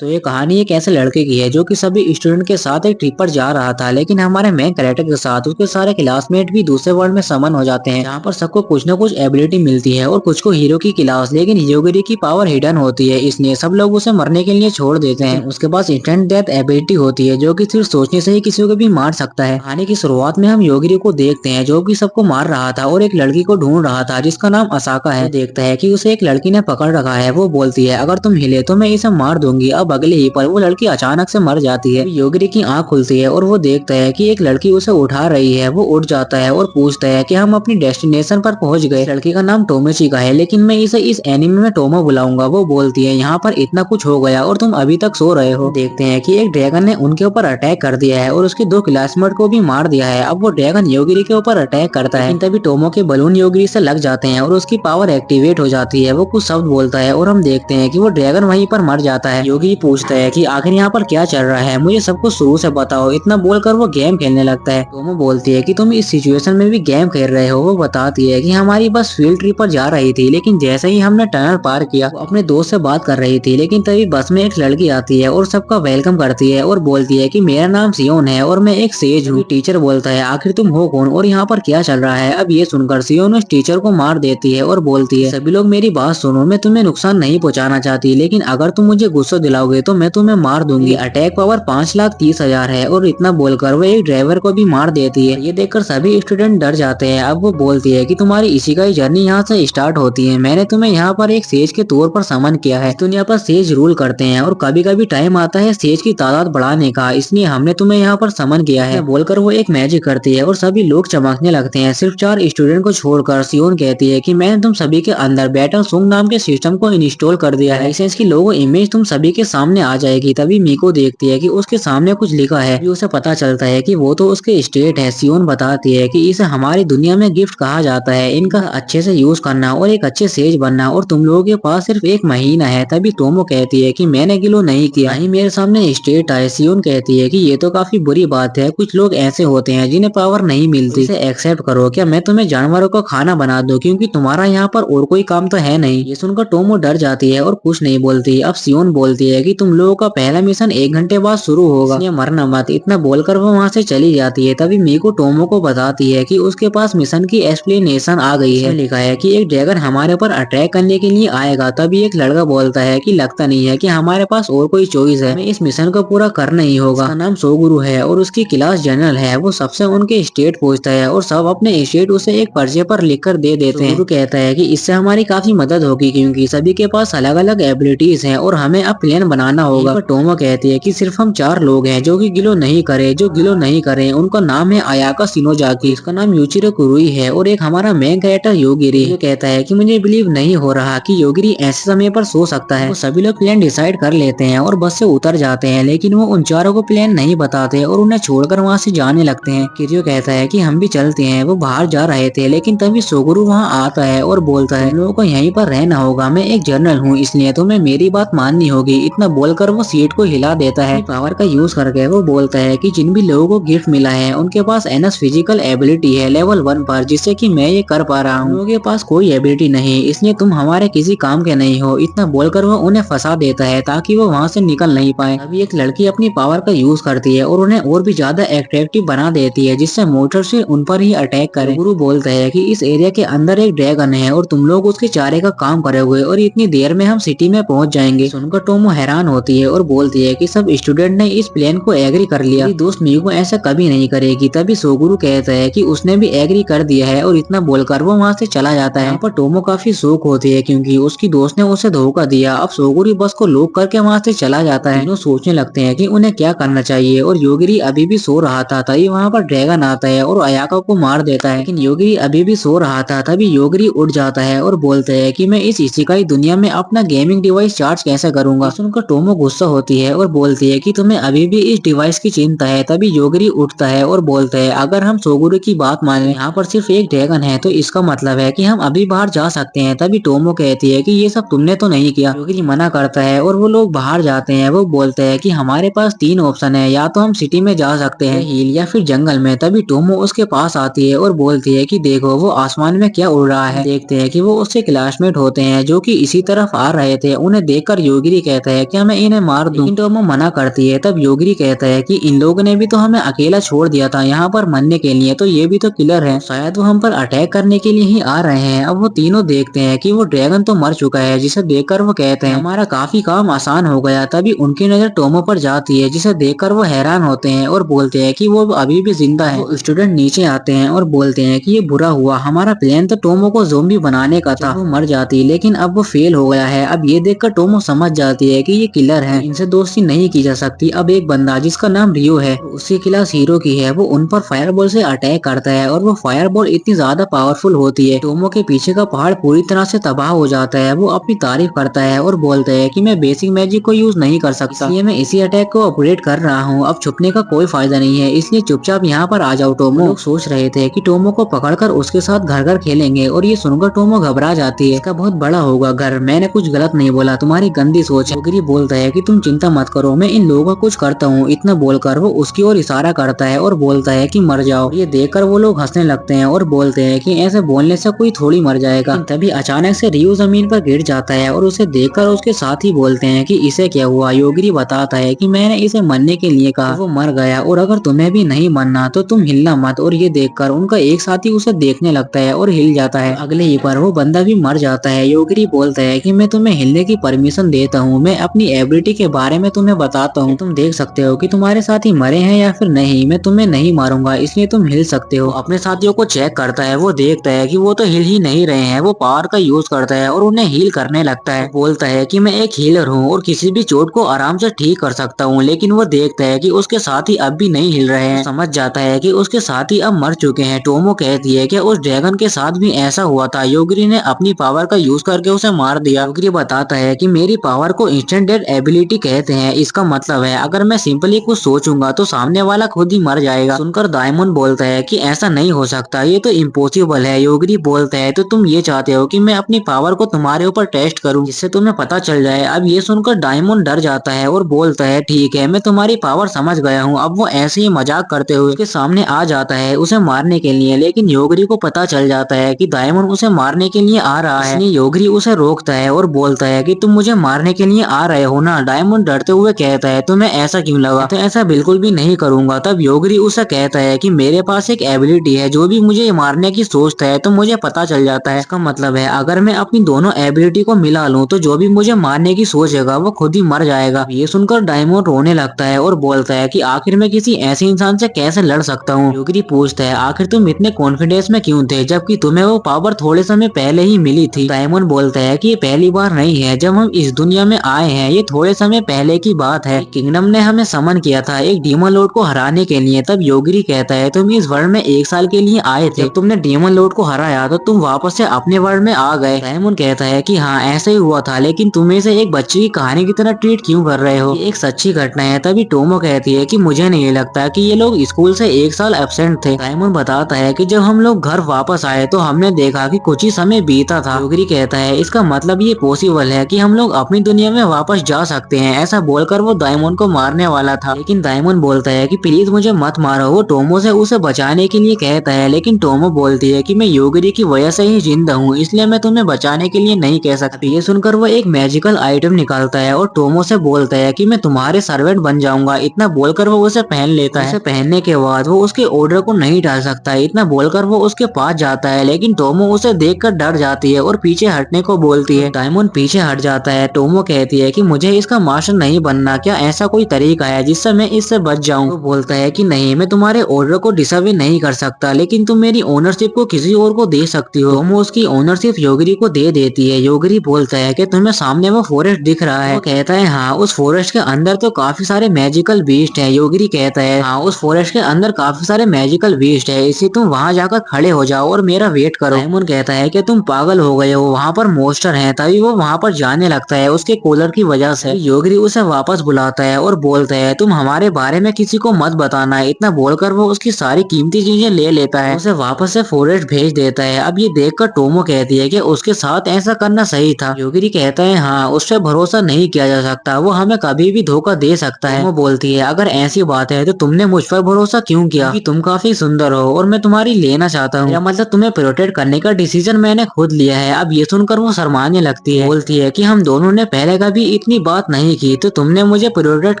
तो ये कहानी एक ऐसे लड़के की है जो कि सभी स्टूडेंट के साथ एक ट्रिप पर जा रहा था, लेकिन हमारे मेन कैरेक्टर के साथ उसके सारे क्लासमेट भी दूसरे वर्ल्ड में समन हो जाते हैं, जहाँ पर सबको कुछ न कुछ एबिलिटी मिलती है और कुछ को हीरो की क्लास, लेकिन योगिरी की पावर हिडन होती है, इसलिए सब लोग उसे मरने के लिए छोड़ देते हैं। उसके पास इंस्टेंट डेथ एबिलिटी होती है जो कि सिर्फ सोचने से ही किसी को भी मार सकता है। कहानी की शुरुआत में हम योगिरी को देखते हैं जो कि सबको मार रहा था और एक लड़की को ढूंढ रहा था जिसका नाम असाका है। देखता है कि उसे एक लड़की ने पकड़ रखा है। वो बोलती है अगर तुम हिले तो मैं इसे मार दूंगी। अब अगले ही पल वो लड़की अचानक से मर जाती है। योगिरी की आंख खुलती है और वो देखता है कि एक लड़की उसे उठा रही है। वो उठ जाता है और पूछता है कि हम अपनी डेस्टिनेशन पर पहुंच गए। लड़की का नाम टोमोचिका है, लेकिन मैं इसे इस एनिमे में टोमो बुलाऊंगा। वो बोलती है यहाँ पर इतना कुछ हो गया और तुम अभी तक सो रहे हो। देखते हैं कि एक ड्रैगन ने उनके ऊपर अटैक कर दिया है और उसके दो क्लासमेट को भी मार दिया है। अब वो ड्रैगन योगिरी के ऊपर अटैक करता है, लेकिन तभी टोमो के बलून योगिरी से लग जाते हैं और उसकी पावर एक्टिवेट हो जाती है। वो कुछ शब्द बोलता है और हम देखते हैं कि वो ड्रैगन वहीं पर मर जाता है। योगी पूछता है कि आखिर यहाँ पर क्या चल रहा है, मुझे सब कुछ शुरू से बताओ। इतना बोलकर वो गेम खेलने लगता है। टोमो बोलती है कि तुम इस सिचुएशन में भी गेम खेल रहे हो। वो बताती है कि हमारी बस फील्ड ट्रिप पर जा रही थी, लेकिन जैसे ही हमने टनल पार किया वो अपने दोस्त से बात कर रही थी, लेकिन तभी बस में एक लड़की आती है और सबका वेलकम करती है और बोलती है कि मेरा नाम सियोन है और मैं एक सेज हूँ। टीचर बोलता है आखिर तुम हो कौन और यहाँ पर क्या चल रहा है। अब ये सुनकर सियोन उस टीचर को मार देती है और बोलती है सभी लोग मेरी बात सुनो, मैं तुम्हें नुकसान नहीं पहुंचाना चाहती, लेकिन अगर तुम मुझे गुस्सा दिलाओगे तो मैं तुम्हें मार दूंगी। अटैक पावर 5,30,000 है। और इतना बोलकर वो एक ड्राइवर को भी मार देती है। ये देखकर सभी स्टूडेंट डर जाते हैं। अब वो बोलती है कि तुम्हारी इसी का जर्नी यहाँ से स्टार्ट होती है। मैंने तुम्हें यहाँ पर एक सेज के तौर पर समन किया है। दुनिया पर सेज रूल करते हैं और कभी कभी टाइम आता है सेज की तादाद बढ़ाने का, इसलिए हमने तुम्हें यहाँ पर समन किया है। बोलकर वो एक मैजिक करती है और सभी लोग चमकने लगते हैं, सिर्फ 4 स्टूडेंट को छोड़कर। सियोन कहती है कि मैंने तुम सभी के अंदर बैटल सुंग नाम के सिस्टम को इंस्टॉल कर दिया है। लाइसेंस की लोगो इमेज तुम सभी के सामने आ जाएगी। तभी मीको देखती है कि उसके सामने कुछ लिखा है। उसे पता चलता है कि वो तो उसके स्टेट है। सियोन बताती है कि इसे हमारी दुनिया में गिफ्ट कहा जाता है, इनका अच्छे से यूज करना और एक अच्छे सेज बनना, और तुम लोगों के पास सिर्फ 1 महीना है। तभी टोमो कहती है कि मैंने गिलो नहीं किया, ही मेरे सामने स्टेट आए। सियोन कहती है कि ये तो काफी बुरी बात है, कुछ लोग ऐसे होते हैं जिन्हें पावर नहीं मिलती, इसे एक्सेप्ट करो। क्या मैं तुम्हें जानवरों को खाना बना दूं, क्योंकि तुम्हारा यहाँ पर और कोई काम तो है नहीं। ये सुनकर टोमो डर जाती है और कुछ नहीं बोलती। अब सियोन बोलती है कि तुम लोगों का पहला मिशन 1 घंटे बाद शुरू होगा, इसलिए मरना मत। इतना बोलकर वो वहाँ से चली जाती है। तभी मीको टोमो को बताती है कि उसके पास मिशन की एक्सप्लेनेशन आ गई है। लिखा है कि एक ड्रैगन हमारे ऊपर अटैक करने के लिए आएगा। तभी एक लड़का बोलता है कि लगता नहीं है कि हमारे पास और कोई चॉइस है, हमें इस मिशन को पूरा करना ही होगा। उसका नाम सोगुरु है और उसकी क्लास जनरल है। वो सबसे उनके स्टेट पूछता है और सब अपने स्टेट उसे एक पर्चे पर लिखकर दे देते हैं। सोगुरु कहता है कि इससे हमारी काफी मदद होगी, क्योंकि सभी के पास अलग अलग एबिलिटीज हैं और हमें अब प्लान बनाना होगा। पर टोमो कहती है कि सिर्फ हम 4 लोग हैं जो कि गिलो नहीं करे। जो गिलो नहीं करे उनका नाम है अयाका शिनोजाकी, इसका नाम यूचिरो कुरुई है, और एक हमारा मेन कैरेक्टर योगिरी। जो कहता है कि मुझे बिलीव नहीं हो रहा कि योगिरी ऐसे समय पर सो सकता है। वो सभी लोग प्लान डिसाइड कर लेते हैं और बस से उतर जाते हैं, लेकिन वो उन चारों को प्लान नहीं बताते और उन्हें छोड़कर वहाँ से जाने लगते हैं। किरियो कहता है कि हम भी चलते हैं। वो बाहर जा रहे थे, लेकिन तभी सोगुरु वहाँ आता है और बोलता है तुम लोगों को यहीं पर रहना होगा, मैं एक जनरल हूँ, इसलिए तुम्हें मेरी बात माननी होगी। इतना बोलकर वो सीट को हिला देता है। पावर का यूज करके वो बोलता है कि जिन भी लोगों को गिफ्ट मिला है उनके पास एनएस फिजिकल एबिलिटी है लेवल 1 पर, जिससे कि मैं ये कर पा रहा हूँ। लोगों के पास कोई एबिलिटी नहीं, इसलिए तुम हमारे किसी काम के नहीं हो। इतना बोलकर वो उन्हें फंसा देता है ताकि वो वहाँ से निकल नहीं पाए। अभी एक लड़की अपनी पावर का यूज करती है और उन्हें और भी ज्यादा एट्रैक्टिव बना देती है, जिससे मोटर से उन पर ही अटैक करे। गुरु बोलता है कि इस एरिया के अंदर एक ड्रैगन है और तुम लोग उसके चारे का काम करोगे और इतनी देर में हम सिटी में पहुंच जाएंगे। सुनकर टोमो हैरान होती है और बोलती है कि सब स्टूडेंट ने इस प्लान को एग्री कर लिया। दोस्त मीको ऐसा कभी नहीं करेगी। तभी सोगुरु कहता है कि उसने भी एग्री कर दिया है और इतना बोलकर वो वहाँ से चला जाता है। यहाँ पर टोमो काफी शौक होती है क्योंकि उसकी दोस्त ने उसे धोखा दिया। अब सोगुरु बस को लॉक करके वहाँ से चला जाता है। तीनों सोचने लगते हैं कि उन्हें क्या करना चाहिए और योगिरी अभी भी सो रहा था। तभी वहाँ पर ड्रैगन आता है और अयाका को मार देता है, लेकिन योगिरी अभी भी सो रहा था। तभी योगिरी उठ जाता है और बोलता है कि मैं इस इशिकाई दुनिया में अपना गेमिंग डिवाइस चार्ज कैसे करूंगा। सुनकर टोमो गुस्सा होती है और बोलती है कि तुम्हें अभी भी इस डिवाइस की चिंता है। तभी योगिरी उठता है और बोलता है अगर हम सोगुरु की बात माने यहाँ पर सिर्फ एक ड्रैगन है तो इसका मतलब है कि हम अभी बाहर जा सकते हैं। तभी टोमो कहती है कि ये सब तुमने तो नहीं किया। योगिरी मना करता है और वो लोग बाहर जाते हैं। वो बोलते हैं कि हमारे पास 3 ऑप्शन है, या तो हम सिटी में जा सकते हैं, हिल या फिर जंगल में। तभी टोमो उसके पास आती है और बोलती है कि देखो वो आसमान में क्या उड़ रहा है। देखते हैं कि वो उससे क्लासमेट होते हैं जो कि इसी तरफ आ रहे थे। उन्हें देखकर योगिरी कहता है है कि मैं इन्हें मार दूं, लेकिन टोमो मना करती है। तब योगिरी कहता है कि इन लोगों ने भी तो हमें अकेला छोड़ दिया था यहाँ पर मरने के लिए, तो ये भी तो किलर है, शायद वो हम पर अटैक करने के लिए ही आ रहे हैं। अब वो तीनों देखते हैं कि वो ड्रैगन तो मर चुका है, जिसे देखकर वो कहते हैं हमारा काफी काम आसान हो गया। तभी उनकी नजर टोमो पर जाती है, जिसे देखकर वो हैरान होते हैं और बोलते हैं कि वो अभी भी जिंदा है। वो स्टूडेंट नीचे आते हैं और बोलते हैं कि ये बुरा हुआ, हमारा प्लान तो टोमो को ज़ोंबी बनाने का था। वो मर जाती है लेकिन अब वो फेल हो गया है। अब ये देखकर टोमो समझ जाती है कि ये किलर है, इनसे दोस्ती नहीं की जा सकती। अब एक बंदा जिसका नाम रियो है, उसकी क्लास हीरो की है, वो उन पर फायरबॉल से अटैक करता है और वो फायरबॉल इतनी ज्यादा पावरफुल होती है, टोमो के पीछे का पहाड़ पूरी तरह से तबाह हो जाता है। वो अपनी तारीफ करता है और बोलता है कि मैं बेसिक मैजिक को यूज नहीं कर सकता, इसलिए मैं इसी अटैक को ऑपरेट कर रहा हूँ। अब छुपने का कोई फायदा नहीं है, इसलिए चुपचाप यहाँ पर आ जाओ टोमो। लोग सोच रहे थे कि टोमो को पकड़कर उसके साथ घर घर खेलेंगे और ये सुनकर टोमो घबरा जाती है, इसका बहुत बड़ा होगा घर, मैंने कुछ गलत नहीं बोला, तुम्हारी गंदी सोच है। योगिरी बोलता है कि तुम चिंता मत करो, मैं इन लोगों का कुछ करता हूँ। इतना बोलकर वो उसकी ओर इशारा करता है और बोलता है कि मर जाओ। ये देखकर वो लोग हंसने लगते हैं और बोलते हैं कि ऐसे बोलने से कोई थोड़ी मर जाएगा। तभी अचानक से रियो जमीन पर गिर जाता है और उसे देखकर उसके साथी बोलते हैं कि इसे क्या हुआ। योगिरी बताता है कि मैंने इसे मरने के लिए कहा, वो मर गया, और अगर तुम्हें भी नहीं मरना तो तुम हिलना मत। और ये देखकर उनका एक साथी उसे देखने लगता है और हिल जाता है। अगले ही पर वो बंदा भी मर जाता है। योगिरी बोलता है कि मैं तुम्हें हिलने की परमिशन देता हूँ, मैं अपनी एबिलिटी के बारे में तुम्हें बताता हूँ, तुम देख सकते हो कि तुम्हारे साथी मरे हैं या फिर नहीं। मैं तुम्हें नहीं मारूंगा, इसलिए तुम हिल सकते हो। अपने साथियों को चेक करता है, वो देखता है कि वो तो हिल ही नहीं रहे हैं। वो पावर का यूज करता है और उन्हें हील करने लगता है। बोलता है कि मैं एक हीलर हूँ और किसी भी चोट को आराम से ठीक कर सकता हूँ। लेकिन वो देखता है कि उसके साथी अब भी नहीं हिल रहे हैं, समझ जाता है कि उसके साथी अब मर चुके हैं। टोमो कहती है कि उस ड्रैगन के साथ भी ऐसा हुआ था, योगिरी ने अपनी पावर का यूज करके उसे मार दिया। योगिरी बताता है कि मेरी पावर को इंस्टेंट डेथ एबिलिटी कहते हैं, इसका मतलब है अगर मैं सिंपली कुछ सोचूंगा तो सामने वाला खुद ही मर जाएगा। सुनकर डायमंड बोलता है कि ऐसा नहीं हो सकता, ये तो इम्पॉसिबल है। योगिरी बोलता है तो तुम ये चाहते हो कि मैं अपनी पावर को तुम्हारे ऊपर टेस्ट करूं, जिससे तुम्हें पता चल जाए। अब ये सुनकर डायमंड डर जाता है और बोलता है ठीक है, मैं तुम्हारी पावर समझ गया हूँ। अब वो ऐसे ही मजाक करते हुए उसके सामने आ जाता है उसे मारने के लिए, लेकिन योगिरी को पता चल जाता है कि डायमंड उसे मारने के लिए आ रहा है। योगिरी उसे रोकता है और बोलता है कि तुम मुझे मारने के लिए आ रहे हो ना। डायमंड डरते हुए कहता है तुम्हें ऐसा क्यों लगा, तो ऐसा बिल्कुल भी नहीं करूंगा। तब योगिरी उसे कहता है कि मेरे पास एक एबिलिटी है, जो भी मुझे मारने की सोचता है तो मुझे पता चल जाता है। इसका मतलब है अगर मैं अपनी दोनों एबिलिटी को मिला लूं तो जो भी मुझे मारने की सोचेगा वो खुद ही मर जाएगा। ये सुनकर डायमंड रोने लगता है और बोलता है कि आखिर मैं किसी ऐसे इंसान से कैसे लड़ सकता हूँ। योगिरी पूछता है आखिर तुम इतने कॉन्फिडेंस में क्यों थे, जबकि तुम्हें वो पावर थोड़े समय पहले ही मिली थी। डायमंड बोलता है कि ये पहली बार नहीं है जब हम इस दुनिया में आए हैं, ये थोड़े समय पहले की बात है। किंगडम ने हमें समन किया था एक डीमन लॉर्ड को हराने के लिए। तब योगिरी कहता है तुम इस वर्ल्ड में 1 साल के लिए आए थे, जब तुमने डीमन लॉर्ड को हराया तो तुम वापस से अपने वर्ल्ड में आ गए। डायमंड कहता है कि हाँ ऐसा ही हुआ था, लेकिन तुम इसे एक बच्चे की कहानी की तरह ट्रीट क्यों कर रहे हो, ये एक सच्ची घटना है। तभी टोमो कहती है कि मुझे नहीं लगता कि ये लोग स्कूल से 1 साल एब्सेंट थे। डायमंड बताता है कि जब हम लोग घर वापस आए तो हमने देखा कि कुछ ही समय बीता था। योगिरी कहता है इसका मतलब ये पॉसिबल है कि हम लोग अपनी दुनिया में वापस जा सकते हैं। ऐसा बोलकर वो डायमंड को मारने वाला था, लेकिन डायमंड बोलता है कि प्लीज मुझे मत मारो। वो टोमो से उसे बचाने के लिए कहता है, लेकिन टोमो बोलती है कि मैं योगिरी की वजह से ही जिंदा हूँ, इसलिए मैं तुम्हें बचाने के लिए नहीं कह सकती। ये सुनकर वो एक मैजिकल आइटम निकालता है और टोमो से बोलता है कि मैं तुम्हारे सर्वेंट बन जाऊंगा। इतना बोलकर वो उसे पहन लेता है। उसे पहनने के बाद वो उसके ऑर्डर को नहीं डाल सकता। इतना बोलकर वो उसके पास जाता है, लेकिन टोमो उसे देखकर डर जाती है और पीछे हटने को बोलती है। डायमंड पीछे हट जाता है। टोमो कहती है कि मुझे इसका मास्टर नहीं बनना, क्या ऐसा कोई तरीका है जिससे मैं इससे बच जाऊं। वो बोलता है कि नहीं, मैं तुम्हारे ऑर्डर को डिसअवे नहीं कर सकता, लेकिन तुम मेरी ओनरशिप को किसी और को दे सकती हो। टोमो उसकी ओनरशिप योगिरी को दे देती है। योगिरी बोलता है कि तुम्हें सामने वो फॉरेस्ट दिख रहा है। वो कहता है हाँ, उस फॉरेस्ट के अंदर तो काफी सारे मैजिकल बीस्ट है। योगिरी कहता है हाँ, उस फॉरेस्ट के अंदर काफी सारे मैजिकल बीस्ट है, इसलिए तुम वहाँ जाकर खड़े हो जाओ और मेरा वेट करो। डायमंड कहता है कि तुम पागल हो गए हो, वहाँ पर मोस्टर है। तभी वो वहाँ पर जाने लगता है उसके कूलर की वजह से। योगिरी उसे वापस बुलाता है और बोलता है तुम हमारे बारे में किसी को मत बताना। इतना बोलकर वो उसकी सारी कीमती चीजें ले लेता है, उसे वापस से फॉरेस्ट भेज देता है। अब ये देखकर टोमो कहती है कि उसके साथ ऐसा करना सही था। योगिरी कहता है हाँ, उस पर भरोसा नहीं किया जा सकता, वो हमें कभी भी धोखा दे सकता है। वो बोलती है अगर ऐसी बात है तो तुमने मुझ पर भरोसा क्यों किया, कि तुम काफी सुंदर हो और मैं तुम्हारी लेना चाहता हूँ, मतलब तुम्हें प्रोटेक्ट करने का डिसीजन मैंने खुद लिया है। अब ये सुनकर वो शर्माने लगती है, बोलती है कि हम दोनों ने पहले कभी इतनी बात नहीं की तो तुमने मुझे प्रोटेक्ट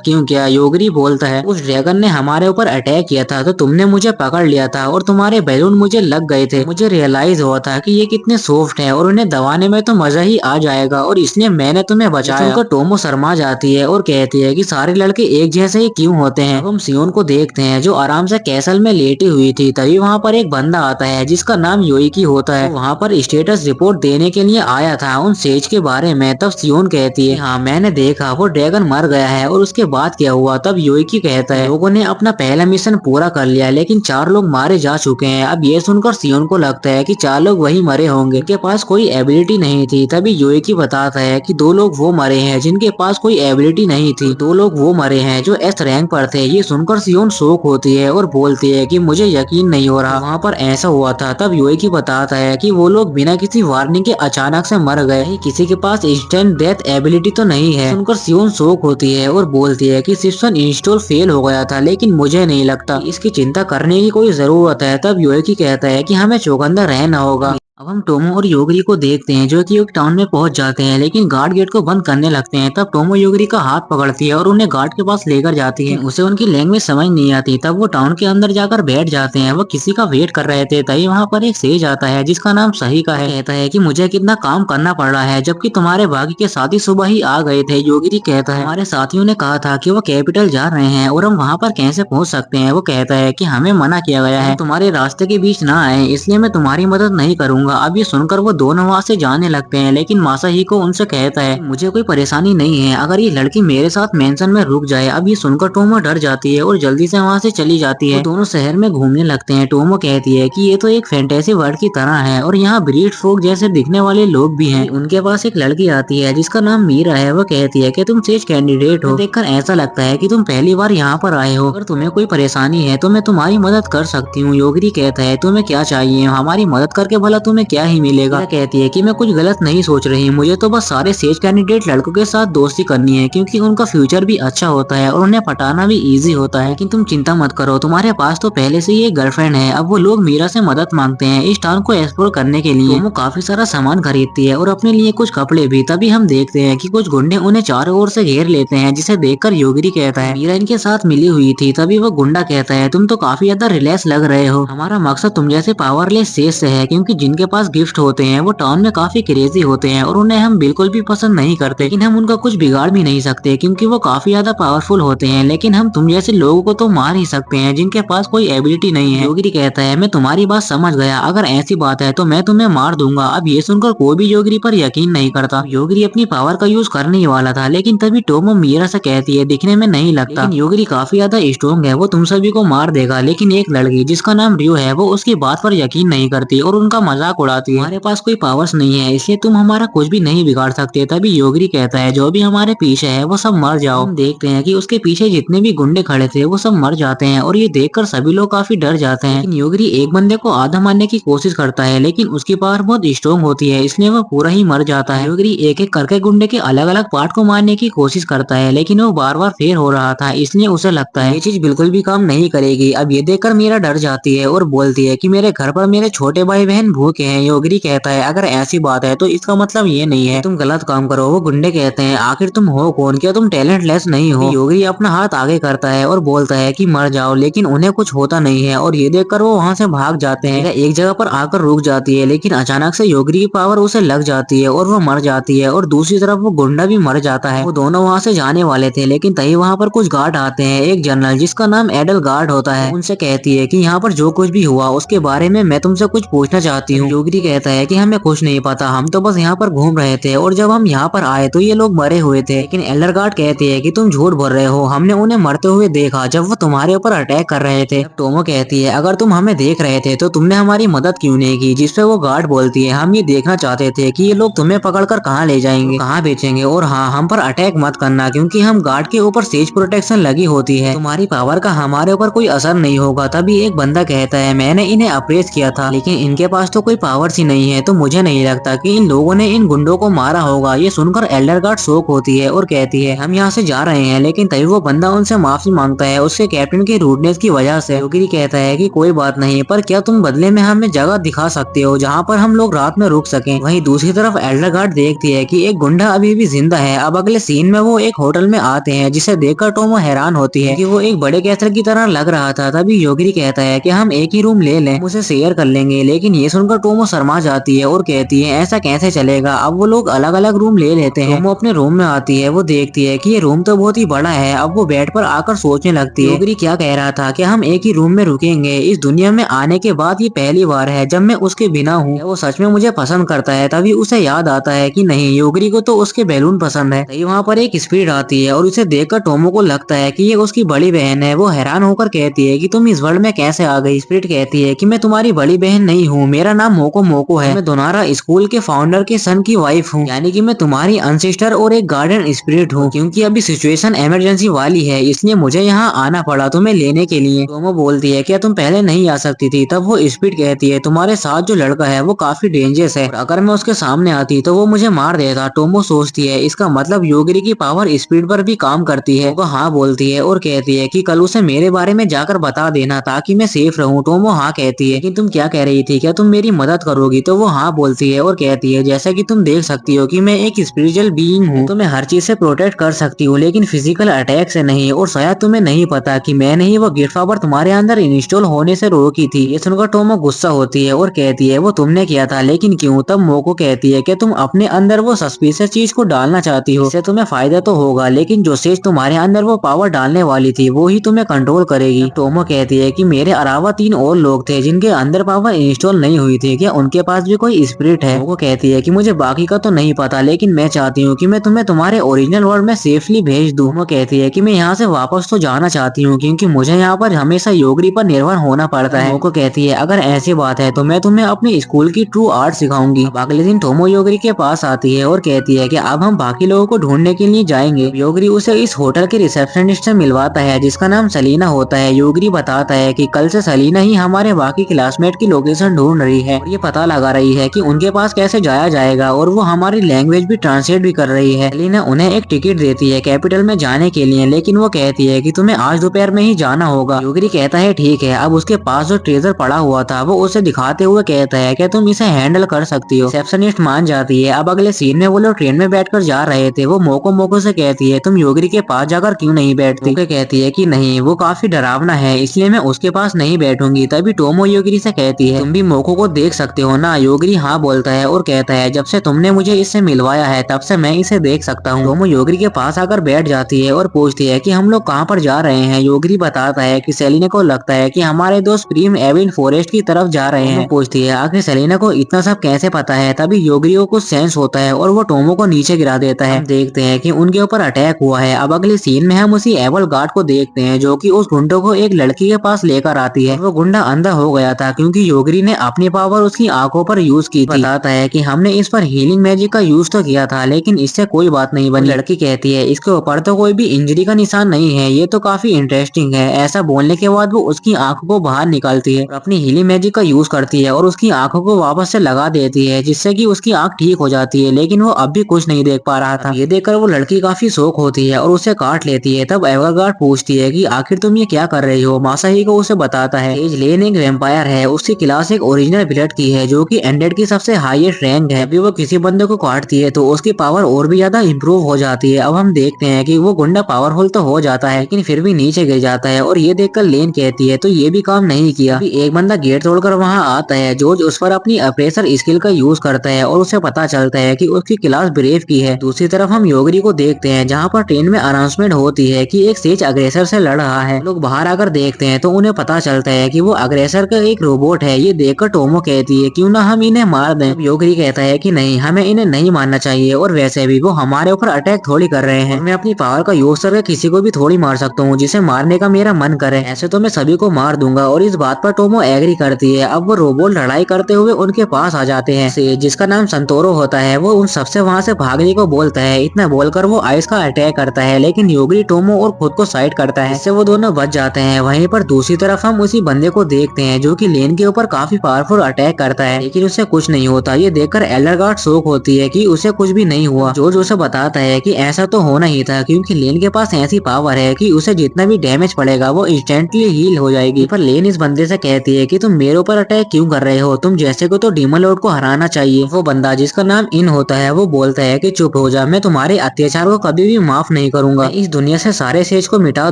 क्यों किया? योगरी बोलता है उस ड्रैगन ने हमारे ऊपर अटैक किया था तो तुमने मुझे पकड़ लिया था और तुम्हारे बैलून मुझे लग गए थे। मुझे रियलाइज हुआ था कि ये कितने सॉफ्ट हैं और उन्हें दबाने में तो मजा ही आ जाएगा और इसलिए मैंने तुम्हें बचाया। उनको टोमो शर्मा जाती है और कहती है कि सारे लड़के एक जैसे ही क्यों होते हैं। अब हम सियोन को देखते हैं जो आराम से कैसल में लेटी हुई थी। तभी वहाँ पर एक बंदा आता है जिसका नाम योइकी होता है। वहाँ पर स्टेटस रिपोर्ट देने के लिए आया था उन सेज के बारे में। तब सियोन कहती है हाँ मैंने देखा वो ड्रैगन मर गया है और उसके बाद क्या हुआ? तब योइकी कहता है लोगों ने अपना पहला मिशन पूरा कर लिया लेकिन 4 लोग मारे जा चुके हैं। अब ये सुनकर सियोन को लगता है कि 4 लोग वही मरे होंगे जिनके पास कोई एबिलिटी नहीं थी। तभी योइकी बताता है कि 2 लोग वो मरे हैं जिनके पास कोई एबिलिटी नहीं थी, 2 लोग वो मरे हैं जो एस रैंक पर थे। ये सुनकर सियोन शॉक होती है और बोलती है कि मुझे यकीन नहीं हो रहा वहाँ पर ऐसा हुआ था। तब योइकी बताता है कि वो लोग बिना किसी वार्निंग के अचानक से मर गए, किसी के पास इंस्टेंट डेथ एबिलिटी तो नहीं है। सुनकर सियोन शॉक होती है और बोलती है कि सिस्टम इंस्टॉल फेल हो गया था लेकिन मुझे नहीं लगता इसकी चिंता करने की कोई जरूरत है। तब योइकी कहता है कि हमें चौकन्ना रहना होगा। अब हम टोमो और योगरी को देखते हैं जो कि एक टाउन में पहुंच जाते हैं लेकिन गार्ड गेट को बंद करने लगते हैं। तब टोमो योगरी का हाथ पकड़ती है और उन्हें गार्ड के पास लेकर जाती है। उसे उनकी लैंग्वेज समझ नहीं आती। तब वो टाउन के अंदर जाकर बैठ जाते हैं। वो किसी का वेट कर रहे थे तभी वहाँ पर एक सेज आता है जिसका नाम सही का है। कहता है कि मुझे कितना काम करना पड़ रहा है जबकि तुम्हारे बाकी के साथी सुबह ही आ गए थे। योगरी कहता है हमारे साथियों ने कहा था कि वो कैपिटल जा रहे हैं और हम वहाँ पर कैसे पहुँच सकते हैं? वो कहता है कि हमें मना किया गया है तुम्हारे रास्ते के बीच ना आए इसलिए मैं तुम्हारी मदद नहीं करूंगा। अब ये सुनकर वो दोनों वहाँ से जाने लगते हैं लेकिन मासाहिको उनसे कहता है मुझे कोई परेशानी नहीं है अगर ये लड़की मेरे साथ मेंशन में रुक जाए। अब ये सुनकर टोमो डर जाती है और जल्दी से वहाँ से चली जाती है। वो दोनों शहर में घूमने लगते हैं। टोमो कहती है कि ये तो एक फैंटेसी वर्ल्ड की तरह है और यहाँ ब्रीड फोक जैसे दिखने वाले लोग भी हैं। उनके पास एक लड़की आती है जिसका नाम मीरा है। वो कहती है कि तुम सेज कैंडिडेट हो, देखकर ऐसा लगता है कि तुम पहली बार यहाँ पर आए हो। अगर तुम्हें कोई परेशानी है तो मैं तुम्हारी मदद कर सकती हूँ। योगरी कहता है तुम्हें क्या चाहिए? हमारी मदद करके भला तुम्हें क्या ही मिलेगा? कहती है कि मैं कुछ गलत नहीं सोच रही, मुझे तो बस सारे सेज कैंडिडेट लड़कों के साथ दोस्ती करनी है क्योंकि उनका फ्यूचर भी अच्छा होता है और उन्हें पटाना भी इजी होता है। लेकिन तुम चिंता मत करो, तुम्हारे पास तो पहले से ही एक गर्लफ्रेंड है। अब वो लोग मीरा से मदद मांगते हैं इस टाउन को एक्सप्लोर करने के लिए। वो काफी सारा सामान खरीदती है और अपने लिए कुछ कपड़े भी। तभी हम देखते हैं कि कुछ गुंडे उन्हें चारों ओर से घेर लेते हैं जिसे देखकर योगरी कहता है मीरा इनके साथ मिली हुई थी। तभी वो गुंडा कहता है तुम तो काफी ज्यादा रिलैक्स लग रहे हो, हमारा मकसद तुम जैसे पावरलेस सेज से है क्योंकि जिनके पास गिफ्ट होते हैं वो टाउन में काफी क्रेजी होते हैं और उन्हें हम बिल्कुल भी पसंद नहीं करते। लेकिन हम उनका कुछ बिगाड़ भी नहीं सकते क्योंकि वो काफी ज्यादा पावरफुल होते हैं। लेकिन हम तुम जैसे लोगों को तो मार ही सकते हैं जिनके पास कोई एबिलिटी नहीं है। योगरी कहता है मैं तुम्हारी बात समझ गया, अगर ऐसी बात है तो मैं तुम्हें मार दूंगा। अब ये सुनकर कोई भी योगरी पर यकीन नहीं करता। योगरी अपनी पावर का यूज करने ही वाला था लेकिन तभी टोमो मीरा से कहती है दिखने में नहीं लगता, लेकिन योगरी काफी ज्यादा स्ट्रॉन्ग है, वो तुम सभी को मार देगा। लेकिन एक लड़की जिसका नाम रियो है वो उसकी बात पर यकीन नहीं करती और उनका मजाक उड़ाती है। हमारे पास कोई पावर्स नहीं है इसलिए तुम हमारा कुछ भी नहीं बिगाड़ सकते। तभी योगरी कहता है जो भी हमारे पीछे है वो सब मर जाओ। हम देखते हैं कि उसके पीछे जितने भी गुंडे खड़े थे वो सब मर जाते हैं और ये देखकर सभी लोग काफी डर जाते हैं। लेकिन योगरी एक बंदे को आधा मारने की कोशिश करता है लेकिन उसकी पावर बहुत स्ट्रॉन्ग होती है इसलिए वो पूरा ही मर जाता है। योगरी एक एक करके गुंडे के अलग अलग पार्ट को मारने की कोशिश करता है लेकिन वो बार बार फेल हो रहा था इसलिए उसे लगता है ये चीज बिल्कुल भी काम नहीं करेगी। अब ये देखकर मीरा डर जाती है और बोलती है कि मेरे घर पर मेरे छोटे भाई बहन भूखे हैं। योगरी कहता है अगर ऐसी बात है तो इसका मतलब ये नहीं है तुम गलत काम करो। वो गुंडे कहते हैं आखिर तुम हो कौन, क्या तुम टैलेंटलेस नहीं हो? योगरी अपना हाथ आगे करता है और बोलता है कि मर जाओ, लेकिन उन्हें कुछ होता नहीं है और ये देखकर वो वहाँ से भाग जाते हैं। एक जगह पर आकर रुक जाती है लेकिन अचानक से योगरी की पावर उसे लग जाती है और वो मर जाती है और दूसरी तरफ वो गुंडा भी मर जाता है। वो दोनों वहाँ से जाने वाले थे लेकिन तभी वहाँ पर कुछ गार्ड आते हैं। एक जनरल जिसका नाम एडल गार्ड होता है उनसे कहती है कि यहाँ पर जो कुछ भी हुआ उसके बारे में मैं तुमसे कुछ पूछना चाहती हूँ। योगरी कहता है कि हमें कुछ नहीं पता, हम तो बस यहाँ पर घूम रहे थे और जब हम यहाँ पर आए तो ये लोग मरे हुए थे। लेकिन एल्डर गार्ड कहती है कि तुम झूठ बोल रहे हो, हमने उन्हें मरते हुए देखा जब वो तुम्हारे ऊपर अटैक कर रहे थे। टोमो कहती है अगर तुम हमें देख रहे थे तो तुमने हमारी मदद क्यों नहीं की? जिसपे वो गार्ड बोलती है हम ये देखना चाहते थे कि ये लोग तुम्हें पकड़कर कहाँ ले जाएंगे, कहाँ बेचेंगे, और हाँ हम पर अटैक मत करना क्योंकि हम गार्ड के ऊपर सेज प्रोटेक्शन लगी होती है, तुम्हारी पावर का हमारे ऊपर कोई असर नहीं होगा। तभी एक बंदा कहता है मैंने इन्हें अप्रेस किया था लेकिन इनके पास तो कोई पावर्स ही नहीं है तो मुझे नहीं लगता कि इन लोगों ने इन गुंडों को मारा होगा। ये सुनकर एल्डर गार्ड शॉक होती है और कहती है हम यहाँ से जा रहे हैं, लेकिन तभी वो बंदा उनसे माफी मांगता है उसके कैप्टन की रूडनेस की वजह से। योगिरी कहता है कि कोई बात नहीं, पर क्या तुम बदले में हमें जगह दिखा सकते हो जहाँ पर हम लोग रात में रुक सकें। वहीं दूसरी तरफ एल्डर गार्ड देखती है कि एक गुंडा अभी भी जिंदा है। अब अगले सीन में वो एक होटल में आते हैं जिसे देखकर टोमो हैरान होती है कि वो एक बड़े कैसर की तरह लग रहा था। तभी योगिरी कहता है कि हम एक ही रूम ले लें, उसे शेयर कर लेंगे। लेकिन ये सुनकर टोमो शर्मा जाती है और कहती है ऐसा कैसे चलेगा। अब वो लोग अलग अलग रूम ले लेते हैं। टोमो अपने रूम में आती है, वो देखती है कि ये रूम तो बहुत ही बड़ा है। अब वो बेड पर आकर सोचने लगती है योगिरी क्या कह रहा था कि हम एक ही रूम में रुकेंगे। इस दुनिया में आने के बाद ये पहली बार है जब मैं उसके बिना हूँ। वो सच में मुझे पसंद करता है। तभी उसे याद आता है कि नहीं, योगिरी को तो उसके बैलून पसंद है। तभी वहाँ पर एक स्पिरिट आती है और उसे देखकर टोमो को लगता है कि ये उसकी बड़ी बहन है। वो हैरान होकर कहती है कि तुम इस वर्ल्ड में कैसे आ गई। स्पिरिट कहती है कि मैं तुम्हारी बड़ी बहन नहीं हूँ, मेरा नाम मोको मोको है। मैं दोनारा स्कूल के फाउंडर के सन की वाइफ हूँ, यानी कि मैं तुम्हारी अनसिस्टर और एक गार्डियन स्पिरिट हूँ। क्योंकि अभी सिचुएशन इमरजेंसी वाली है इसलिए मुझे यहाँ आना पड़ा तुम्हें लेने के लिए। टोमो बोलती है क्या तुम पहले नहीं आ सकती थी। तब वो स्पिरिट कहती है तुम्हारे साथ जो लड़का है वो काफी डेंजरस है और अगर मैं उसके सामने आती तो वो मुझे मार देता। टोमो सोचती है इसका मतलब योगिरी की पावर स्पिरिट पर भी काम करती है। वो हाँ बोलती है और कहती है कि कल उसे मेरे बारे में जाकर बता देना ताकि मैं सेफ रहूं। टोमो हाँ कहती है कि तुम क्या कह रही थी, क्या तुम मेरी मदद करोगी। तो वो हाँ बोलती है और कहती है जैसा कि तुम देख सकती हो कि मैं एक स्पिरिचुअल बीइंग हूँ तो मैं हर चीज से प्रोटेक्ट कर सकती हूँ, लेकिन फिजिकल अटैक से नहीं। और शायद तुम्हें नहीं पता कि मैंने ही वो गिफ्ट पावर तुम्हारे अंदर इंस्टॉल होने से रोकी थी। ये सुनकर टोमो गुस्सा होती है और कहती है वो तुमने किया था, लेकिन क्यों। तब मोको कहती है कि तुम अपने अंदर वो सस्पिशियस चीज को डालना चाहती हो, इससे तुम्हें फायदा तो होगा, लेकिन जो चीज तुम्हारे अंदर वो पावर डालने वाली थी वो ही तुम्हें कंट्रोल करेगी। टोमो कहती है कि मेरे अलावा 3 और लोग थे जिनके अंदर पावर इंस्टॉल नहीं हुई थी, क्या उनके पास भी कोई स्पिरिट है। मोको कहती है कि मुझे बाकी का तो नहीं पता, लेकिन मैं चाहती हूँ कि मैं तुम्हें तुम्हारे ओरिजिनल वर्ल्ड में सेफली भेज दूँ। वो कहती है कि मैं यहाँ से वापस तो जाना चाहती हूँ क्योंकि मुझे यहाँ पर हमेशा योगिरी पर निर्भर होना पड़ता है। मोको कहती है अगर ऐसी बात है तो मैं तुम्हें अपने स्कूल की ट्रू आर्ट सिखाऊंगी। अगले दिन टोमो योगिरी के पास आती है और कहती है कि अब हम बाकी लोगों को ढूंढने के लिए जाएंगे। योगिरी उसे इस होटल के रिसेप्शनिस्ट से मिलवाता है जिसका नाम सलीना होता है। योगिरी बताता है कि कल से सलीना ही हमारे बाकी क्लासमेट की लोकेशन ढूंढ रही है और ये पता लगा रही है कि उनके पास कैसे जाया जाएगा और वो हमारी लैंग्वेज भी ट्रांसलेट भी कर रही है। सलीना उन्हें एक टिकट देती है कैपिटल में जाने के लिए, लेकिन वो कहती है कि तुम्हें आज दोपहर में ही जाना होगा। योगिरी कहता है ठीक है। अब उसके पास जो ट्रेजर पड़ा हुआ था वो उसे दिखाते हुए कहता है कि तुम इसे हैंडल कर सकती हो। रिसेप्शनिस्ट मान जाती है। अब अगले सीन में वो लोग ट्रेन में बैठकर जा रहे थे। वो मोको मोको से कहती है तुम योगिरी के पास जाकर क्यों नहीं बैठती। मोको कहती है कि नहीं, वो काफी डरावना है इसलिए मैं उसके पास नहीं बैठूंगी। तभी टोमो योगिरी से कहती है तुम भी मोको को देख सकते हो ना। योगिरी हाँ बोलता है और कहता है जब से तुमने मुझे इससे मिलवाया है तब से मैं इसे देख सकता हूँ। टोमो योगिरी के पास आकर बैठ जाती है और पूछती है कि हम लोग कहाँ पर जा रहे हैं। योगिरी बताता है कि सेलिना को लगता है कि हमारे दोस्त प्रीम एविन फॉरेस्ट की तरफ जा रहे हैं। पूछती है आखिर सेलिना को इतना सब कैसे पता है। तभी योगिरी को कुछ सेंस होता है और वो टोमो को नीचे गिरा देता है। हम देखते हैं कि उनके ऊपर अटैक हुआ है। अब अगले सीन में हम उसी एवल गार्ड को देखते हैं जो कि उस गुंडो को एक लड़की के पास लेकर आती है। वो गुंडा अंधा हो गया था क्योंकि योगिरी ने अपनी पावर उसकी आंखों पर यूज की थी। बताता है कि हमने इस पर हीलिंग मैजिक का यूज तो किया था लेकिन इससे कोई बात नहीं बनी। लड़की कहती है इसके ऊपर तो कोई भी इंजरी का निशान नहीं है, ये तो काफी इंटरेस्टिंग है। ऐसा बोलने के बाद वो उसकी आंखों को बाहर निकालती है और अपनी हीलिंग मैजिक का यूज करती है और उसकी आंखों को वापस से लगा देती है जिससे कि उसकी आंख ठीक हो जाती है, लेकिन वो अब भी कुछ नहीं देख पा रहा था। ये देखकर वो लड़की काफी शौक होती है और उसे काट लेती है। तब एवरगार्ड पूछती है कि आखिर तुम ये क्या कर रही हो। मासाही को उसे बताता है एज लेन एक वैम्पायर है, उसकी क्लास एक ओरिजिनल ब्लड की है जो कि एंडेड की सबसे हाईएस्ट रैंक है। अभी वो किसी बंदे को काटती है तो उसकी पावर और भी ज्यादा इम्प्रूव हो जाती है। अब हम देखते हैं कि वो गुंडा पावरफुल तो हो जाता है लेकिन फिर भी नीचे गिर जाता है और ये देखकर लेन कहती है तो ये भी काम नहीं किया। अभी एक बंदा गेट तोड़कर वहाँ आता है। जॉर्ज उस पर अपनी अप्रेसर स्किल का यूज करता है और उसे पता चलता है कि उसकी क्लास ब्रेव की है। दूसरी तरफ हम योगिरी को देखते हैं जहाँ पर ट्रेन में अनाउंसमेंट होती है कि एक सेज अग्रेसर से लड़ रहा है। लोग बाहर आकर देखते हैं तो उन्हें पता चलता है कि वो अग्रेसर का एक रोबोट है। ये देखकर टोमो कहती है क्यों ना हम इन्हें मार दें। योगिरी कहता है कि नहीं, हमें इन्हें नहीं मारना चाहिए और वैसे भी वो हमारे ऊपर अटैक थोड़ी कर रहे हैं। मैं अपनी पावर का यूज करके किसी को भी थोड़ी मार सकता हूँ जिसे मारने का मेरा मन करे। ऐसे तो मैं सभी को मार दूंगा और इस बात पर टोमो एग्री करती है। अब वो रोबोट लड़ाई करते हुए उनके पास आ जाते हैं। जिसका नाम संतोरो होता है वो उन सबसे वहाँ से भागने को बोलता है। इतना बोलकर वो आइस का अटैक करता है लेकिन योगिरी टोमो और खुद को साइड करता है, इससे वो दोनों बच जाते हैं। वहीं पर दूसरी तरफ हम उसी बंदे को देखते हैं जो कि लेन के ऊपर काफी पावरफुल अटैक अटैक करता है लेकिन उसे कुछ नहीं होता। ये देखकर एल्डरगार्ड शॉक होती है कि उसे कुछ भी नहीं हुआ। जॉर्ज उसे बताता है कि ऐसा तो होना ही था क्योंकि लेन के पास ऐसी पावर है कि उसे जितना भी डैमेज पड़ेगा वो इंस्टेंटली हील हो जाएगी। पर लेन इस बंदे से कहती है कि तुम मेरे ऊपर अटैक क्यों कर रहे हो, तुम जैसे को तो डीमन लॉर्ड को हराना चाहिए। वो बंदा जिसका नाम इन होता है वो बोलता है कि चुप हो जा, मैं तुम्हारे अत्याचार को कभी भी माफ नहीं करूंगा, इस दुनिया से सारे सेज को मिटा